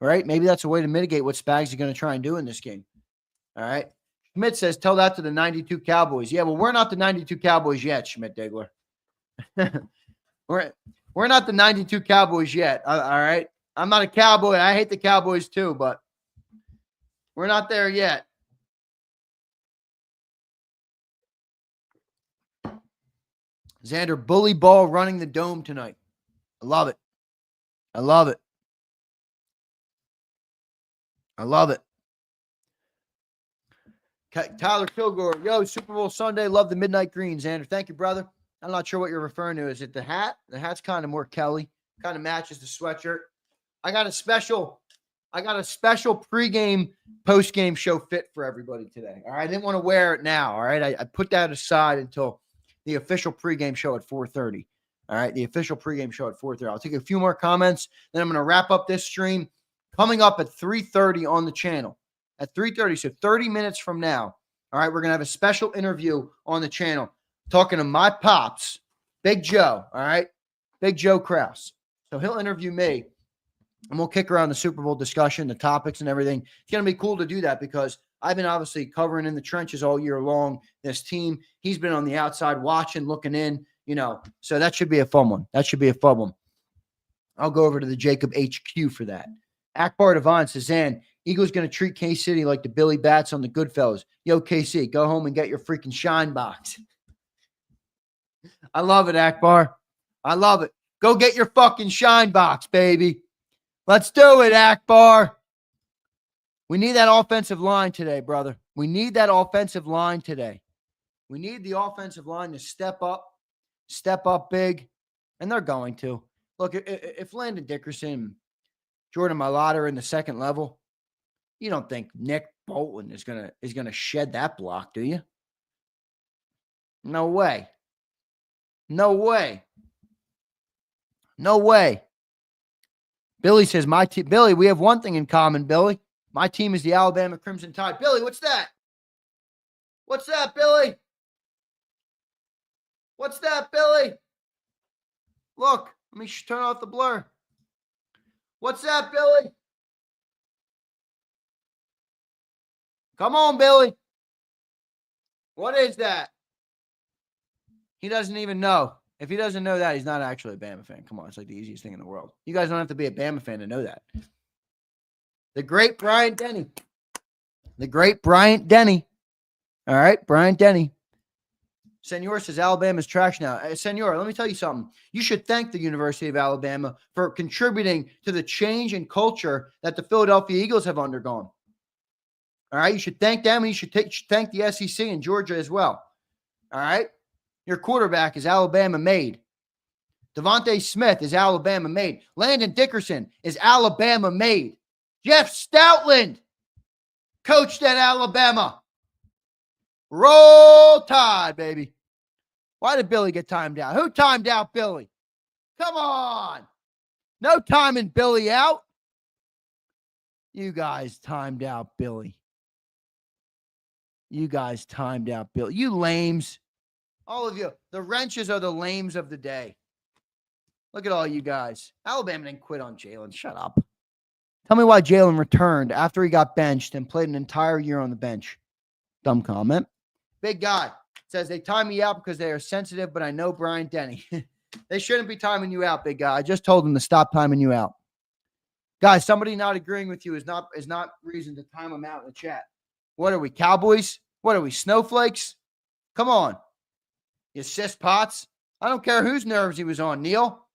Right? Maybe that's a way to mitigate what Spags is going to try and do in this game. All right. Schmidt says, tell that to the 92 Cowboys. Yeah, well, we're not the 92 Cowboys yet, Schmidt Digler. We're not the 92 Cowboys yet. All right. I'm not a Cowboy. I hate the Cowboys too, but we're not there yet. Zander, bully ball running the dome tonight. I love it. I love it. I love it. Tyler Kilgore, yo, Super Bowl Sunday. Love the midnight green, Zander. Thank you, brother. I'm not sure what you're referring to. Is it the hat? The hat's kind of more Kelly. Kind of matches the sweatshirt. I got a special pregame, postgame show fit for everybody today. All right. I didn't want to wear it now. All right. I put that aside until the official pregame show at 4:30. All right. The official pregame show at 4:30. I'll take a few more comments. Then I'm going to wrap up this stream coming up at 3:30 on the channel. At 3:30. So 30 minutes from now. All right. We're going to have a special interview on the channel talking to my pops, Big Joe. All right. Big Joe Krause. So he'll interview me. And we'll kick around the Super Bowl discussion, the topics and everything. It's going to be cool to do that because I've been obviously covering in the trenches all year long. This team, he's been on the outside watching, looking in, so that should be a fun one. I'll go over to the JAKIB HQ for that. Akbar Devon says, Zan, Eagles going to treat K-City like the Billy Bats on the Goodfellas. Yo, KC, go home and get your freaking shine box. I love it, Akbar. I love it. Go get your fucking shine box, baby. Let's do it, Akbar. We need that offensive line today, brother. We need that offensive line today. We need the offensive line to step up big, and they're going to. Look, if Landon Dickerson, Jordan Mailata are in the second level, you don't think Nick Bolton is gonna shed that block, do you? No way. No way. No way. Billy says, Billy, we have one thing in common, Billy. My team is the Alabama Crimson Tide. Billy, what's that? What's that, Billy? What's that, Billy? Look, let me turn off the blur. What's that, Billy? Come on, Billy. What is that? He doesn't even know. If he doesn't know that, he's not actually a Bama fan. Come on, it's like the easiest thing in the world. You guys don't have to be a Bama fan to know that. The great Bryant Denny. The great Bryant Denny. All right, Bryant Denny. Senor says Alabama's trash now. Senor, let me tell you something. You should thank the University of Alabama for contributing to the change in culture that the Philadelphia Eagles have undergone. All right, you should thank them, and you should thank the SEC and Georgia as well. All right? Your quarterback is Alabama made. Devontae Smith is Alabama made. Landon Dickerson is Alabama made. Jeff Stoutland coached at Alabama. Roll Tide, baby. Why did Billy get timed out? Who timed out Billy? Come on. No timing Billy out. You guys timed out Billy. You guys timed out Billy. You lames. All of you. The wrenches are the lames of the day. Look at all you guys. Alabama didn't quit on Jalen. Shut up. Tell me why Jalen returned after he got benched and played an entire year on the bench. Dumb comment. Big guy says they time me out because they are sensitive, but I know Bryant Denny. They shouldn't be timing you out, big guy. I just told them to stop timing you out. Guys, somebody not agreeing with you is not reason to time them out in the chat. What are we, Cowboys? What are we, snowflakes? Come on. You cis pots. I don't care whose nerves he was on, Neil.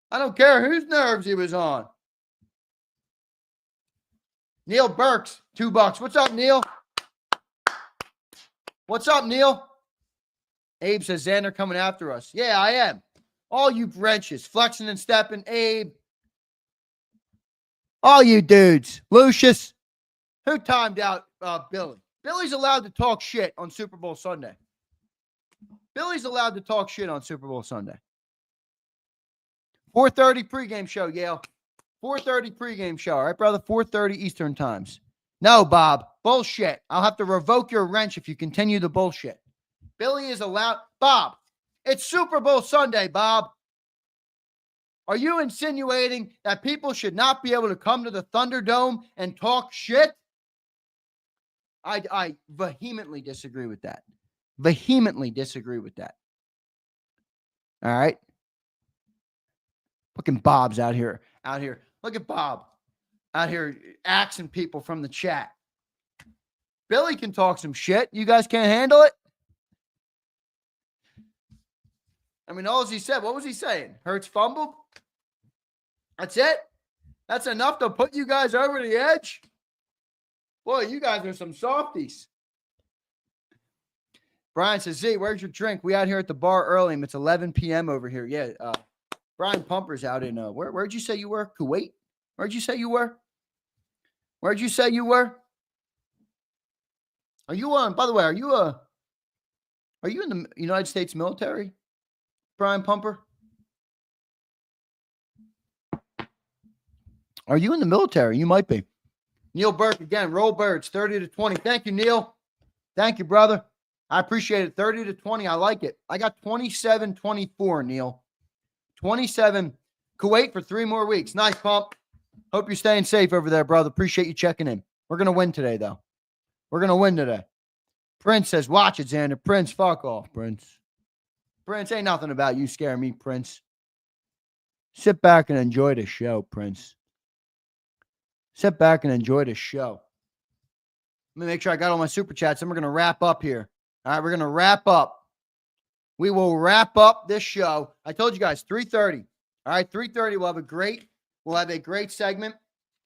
I don't care whose nerves he was on. Neil Burks, $2. What's up, Neil? What's up, Neil? Abe says, Zander coming after us. Yeah, I am. All you wrenches, flexing and stepping, Abe. All you dudes. Lucius, who timed out Billy. Billy's allowed to talk shit on Super Bowl Sunday. Billy's allowed to talk shit on Super Bowl Sunday. 4:30 pregame show, Yale. 4:30 pregame show. All right, brother? 4:30 Eastern times. No, Bob. Bullshit. I'll have to revoke your wrench if you continue the bullshit. Billy is allowed. Bob, it's Super Bowl Sunday, Bob. Are you insinuating that people should not be able to come to the Thunderdome and talk shit? I vehemently disagree with that. Vehemently disagree with that. All right? Fucking Bob's out here. Look at Bob out here axing people from the chat. Billy can talk some shit. You guys can't handle it? I mean, all he said, what was he saying? Hurts fumbled? That's it? That's enough to put you guys over the edge? Boy, you guys are some softies. Brian says, Z, where's your drink? We out here at the bar early. It's 11 p.m. over here. Yeah, Brian Pumper's out in, where'd you say you were? Kuwait? Where'd you say you were? Where'd you say you were? Are you by the way, are you in the United States military, Brian Pumper? Are you in the military? You might be. Neil Burke again, roll birds, 30-20. Thank you, Neil. Thank you, brother. I appreciate it. 30-20. I like it. I got 27-24, Neil. 27. Kuwait for 3 more weeks. Nice, Pump. Hope you're staying safe over there, brother. Appreciate you checking in. We're going to win today, though. We're going to win today. Prince says, watch it, Zander. Prince, fuck off, Prince. Prince, ain't nothing about you scaring me, Prince. Sit back and enjoy the show, Prince. Sit back and enjoy the show. Let me make sure I got all my super chats, and we're going to wrap up here. All right, we're going to wrap up. We will wrap up this show. I told you guys, 3:30. All right, 3:30. We'll have a great segment.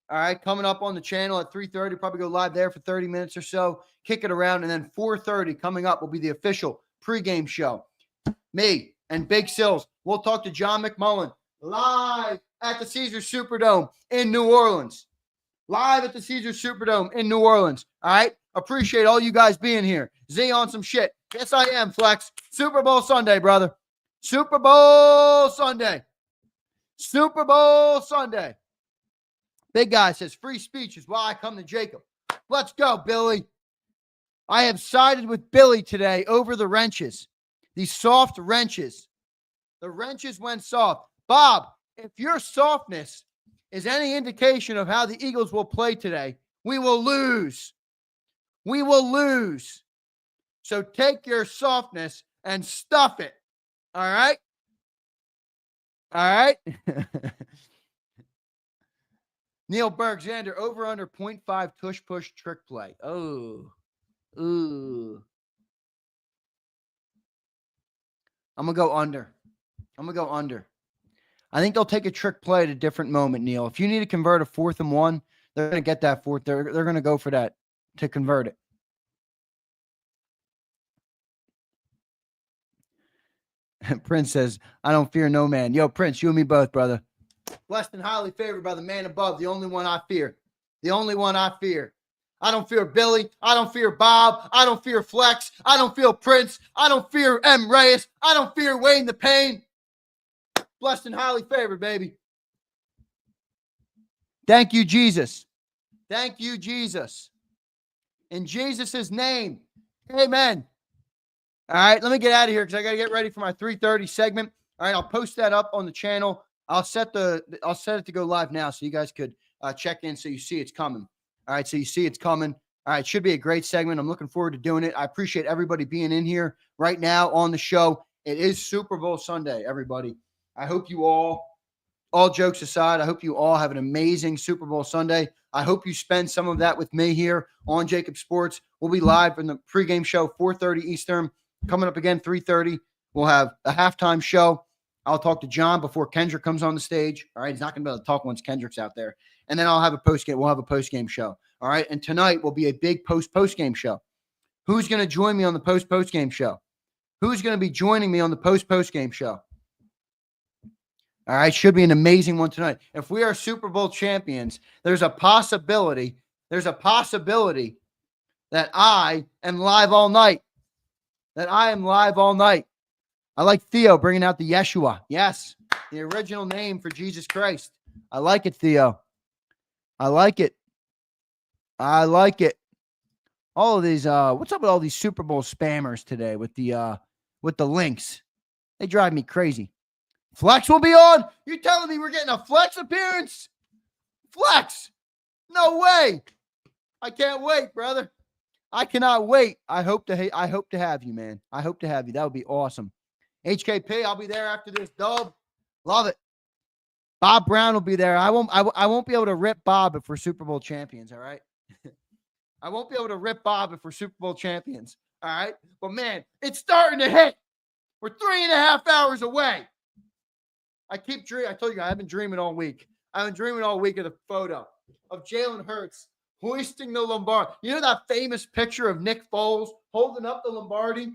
All right, coming up on the channel at 3:30. Probably go live there for 30 minutes or so. Kick it around, and then 4:30 coming up will be the official pregame show. Me and Big Sills. We'll talk to John McMullen live at the Caesars Superdome in New Orleans. Live at the Caesars Superdome in New Orleans. All right? Appreciate all you guys being here. Z on some shit. Yes, I am, Flex. Super Bowl Sunday, brother. Super Bowl Sunday. Super Bowl Sunday. Big guy says, free speech is why I come to JAKIB. Let's go, Billy. I have sided with Billy today over the wrenches. These soft wrenches. The wrenches went soft. Bob, if your softness is any indication of how the Eagles will play today, we will lose. We will lose. So take your softness and stuff it. All right? All right? Neil Berg, Zander, over under 0.5 tush push trick play. Oh. Ooh. I'm going to go under. I think they'll take a trick play at a different moment, Neil. If you need to convert a 4th and 1, they're going to get that 4th. They're going to go for that to convert it. Prince says, I don't fear no man. Yo, Prince, you and me both, brother. Blessed and highly favored by the man above, the only one I fear. The only one I fear. I don't fear Billy. I don't fear Bob. I don't fear Flex. I don't fear Prince. I don't fear M. Reyes. I don't fear Wayne the Pain. Blessed and highly favored, baby. Thank you, Jesus. Thank you, Jesus. In Jesus' name, amen. All right, let me get out of here because I got to get ready for my 3:30 segment. All right, I'll post that up on the channel. I'll set it to go live now so you guys could check in so you see it's coming. All right, so you see it's coming. All right, it should be a great segment. I'm looking forward to doing it. I appreciate everybody being in here right now on the show. It is Super Bowl Sunday, everybody. I hope you all jokes aside, I hope you all have an amazing Super Bowl Sunday. I hope you spend some of that with me here on JAKIB Sports. We'll be live in the pregame show, 4:30 Eastern. Coming up again, 3:30. We'll have a halftime show. I'll talk to John before Kendrick comes on the stage. All right, he's not going to be able to talk once Kendrick's out there. And then I'll have a postgame. We'll have a postgame show. All right, and tonight will be a big postgame show. Who's going to join me on the postgame show? Who's going to be joining me on the postgame show? All right, should be an amazing one tonight. If we are Super Bowl champions, there's a possibility that I am live all night. That I am live all night. I like Theo bringing out the Yeshua. Yes, the original name for Jesus Christ. I like it, Theo. I like it. I like it. All of these, what's up with all these Super Bowl spammers today with the links? They drive me crazy. Flex will be on. You telling me we're getting a Flex appearance? Flex? No way. I can't wait, brother. I cannot wait. I hope to have you, man. I hope to have you. That would be awesome. HKP, I'll be there after this dub. Love it. Bob Brown will be there. I won't be able to rip Bob if we're Super Bowl champions, all right? I won't be able to rip Bob if we're Super Bowl champions, all right? But, man, it's starting to hit. We're 3.5 hours away. I keep dreaming. I told you, I've been dreaming all week. I've been dreaming all week of the photo of Jalen Hurts hoisting the Lombardi. You know that famous picture of Nick Foles holding up the Lombardi?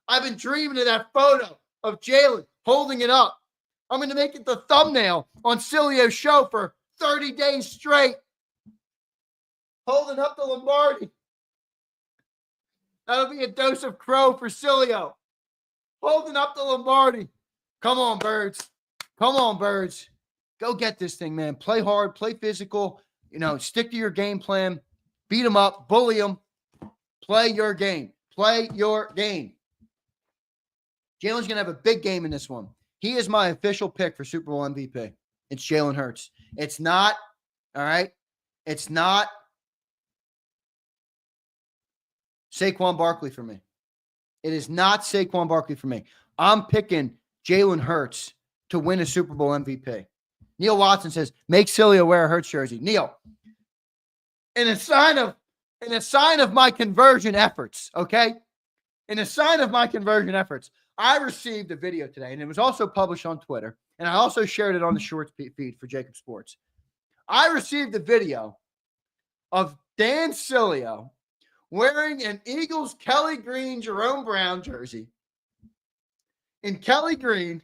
I've been dreaming of that photo of Jalen holding it up. I'm going to make it the thumbnail on Cilio's show for 30 days straight. Holding up the Lombardi. That'll be a dose of crow for Cilio. Holding up the Lombardi. Come on, birds. Come on, birds. Go get this thing, man. Play hard. Play physical. Stick to your game plan. Beat them up. Bully them. Play your game. Play your game. Jalen's going to have a big game in this one. He is my official pick for Super Bowl MVP. It's Jalen Hurts. It's not, all right? It's not Saquon Barkley for me. It is not Saquon Barkley for me. I'm picking Jalen Hurts to win a Super Bowl MVP. Neil Watson says, make Cilio wear a Hurts jersey. Neil, in a sign of my conversion efforts, okay? In a sign of my conversion efforts, I received a video today, and it was also published on Twitter, and I also shared it on the Shorts feed for JAKIB Sports. I received a video of Dan Cilio wearing an Eagles Kelly Green Jerome Brown jersey in Kelly Green,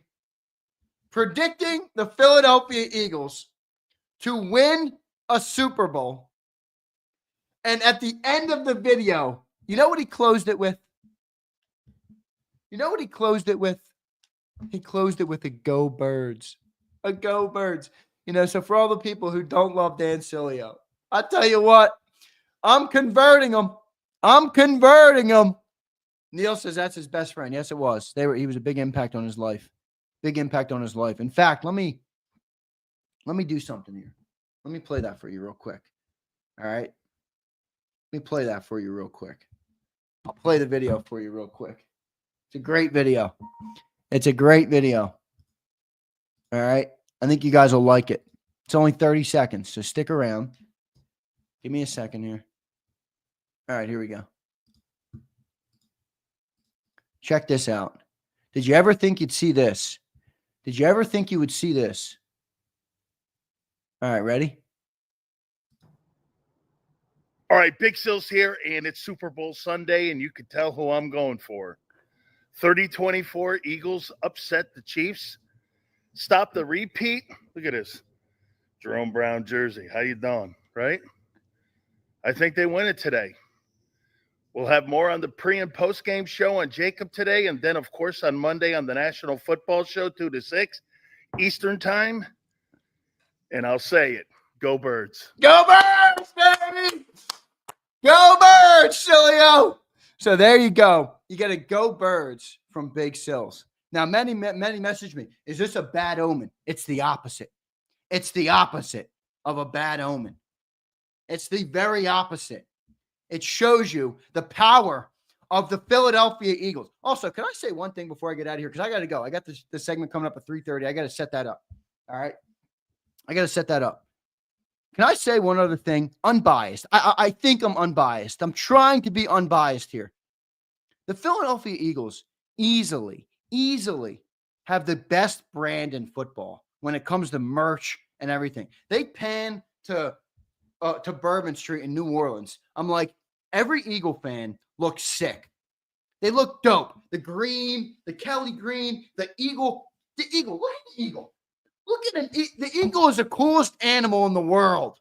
predicting the Philadelphia Eagles to win a Super Bowl. And at the end of the video, you know what he closed it with? You know what he closed it with? He closed it with a go birds. A go birds. So for all the people who don't love Dan Cilio, I tell you what, I'm converting them. I'm converting them. Neil says that's his best friend. Yes, it was. He was a big impact on his life. Big impact on his life. In fact, let me do something here. Let me play that for you real quick. All right? Let me play that for you real quick. I'll play the video for you real quick. It's a great video. It's a great video. All right? I think you guys will like it. It's only 30 seconds, so stick around. Give me a second here. All right, here we go. Check this out. Did you ever think you'd see this? Did you ever think you would see this? All right, ready? All right, Big Sills here, and it's Super Bowl Sunday, and you can tell who I'm going for. 30-24, Eagles upset the Chiefs. Stop the repeat. Look at this. Jerome Brown jersey. How you doing, right? I think they win it today. We'll have more on the pre- and post-game show on JAKIB today, and then, of course, on Monday on the National Football Show, 2 to 6, Eastern Time. And I'll say it. Go Birds. Go Birds, baby! Go Birds, Cilio! So there you go. You got to go Birds from Big Sills. Now, many message me, is this a bad omen? It's the opposite. It's the opposite of a bad omen. It's the very opposite. It shows you the power of the Philadelphia Eagles. Also, can I say one thing before I get out of here? Because I got to go. I got this segment coming up at 3:30. I got to set that up. All right? I got to set that up. Can I say one other thing? Unbiased. I think I'm unbiased. I'm trying to be unbiased here. The Philadelphia Eagles easily have the best brand in football when it comes to merch and everything. They pan to Bourbon Street in New Orleans. I'm like, every Eagle fan looks sick. They look dope. The green, the Kelly green, the eagle. Look at the eagle. Look at the eagle is the coolest animal in the world.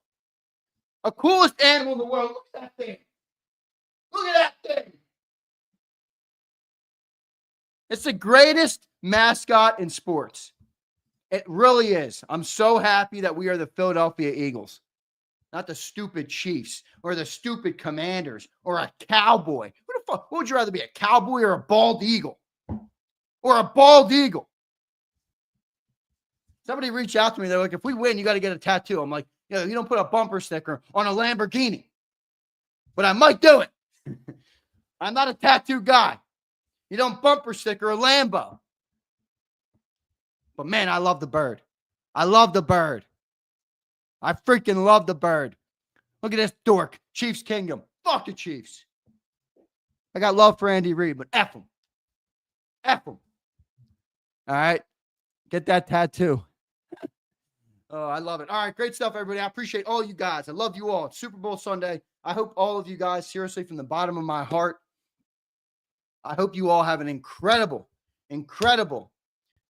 A coolest animal in the world. Look at that thing. Look at that thing. It's the greatest mascot in sports. It really is. I'm so happy that we are the Philadelphia Eagles, not the stupid Chiefs or the stupid Commanders or a cowboy. Who the fuck? What would you rather be, a cowboy or a bald eagle? Or a bald eagle? Somebody reached out to me. They're like, if we win, you got to get a tattoo. I'm like, you don't put a bumper sticker on a Lamborghini, but I might do it. I'm not a tattoo guy. You don't bumper sticker a Lambo. But man, I love the bird. I love the bird. I freaking love the bird. Look at this dork. Chiefs Kingdom. Fuck the Chiefs. I got love for Andy Reid, but F him. F him. All right. Get that tattoo. Oh, I love it. All right. Great stuff, everybody. I appreciate all you guys. I love you all. It's Super Bowl Sunday. I hope all of you guys, seriously, from the bottom of my heart, I hope you all have an incredible, incredible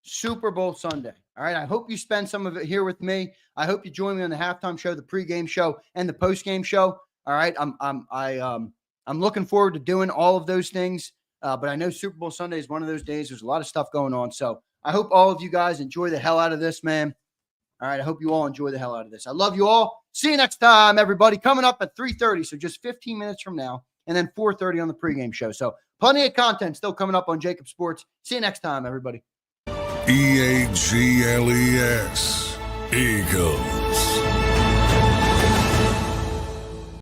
Super Bowl Sunday. All right. I hope you spend some of it here with me. I hope you join me on the halftime show, the pregame show, and the postgame show. All right. I'm looking forward to doing all of those things. But I know Super Bowl Sunday is one of those days. There's a lot of stuff going on. So I hope all of you guys enjoy the hell out of this, man. All right. I hope you all enjoy the hell out of this. I love you all. See you next time, everybody. Coming up at 3:30. So just 15 minutes from now. And then 4:30 on the pregame show. So plenty of content still coming up on JAKIB Sports. See you next time, everybody. EAGLES Eagles.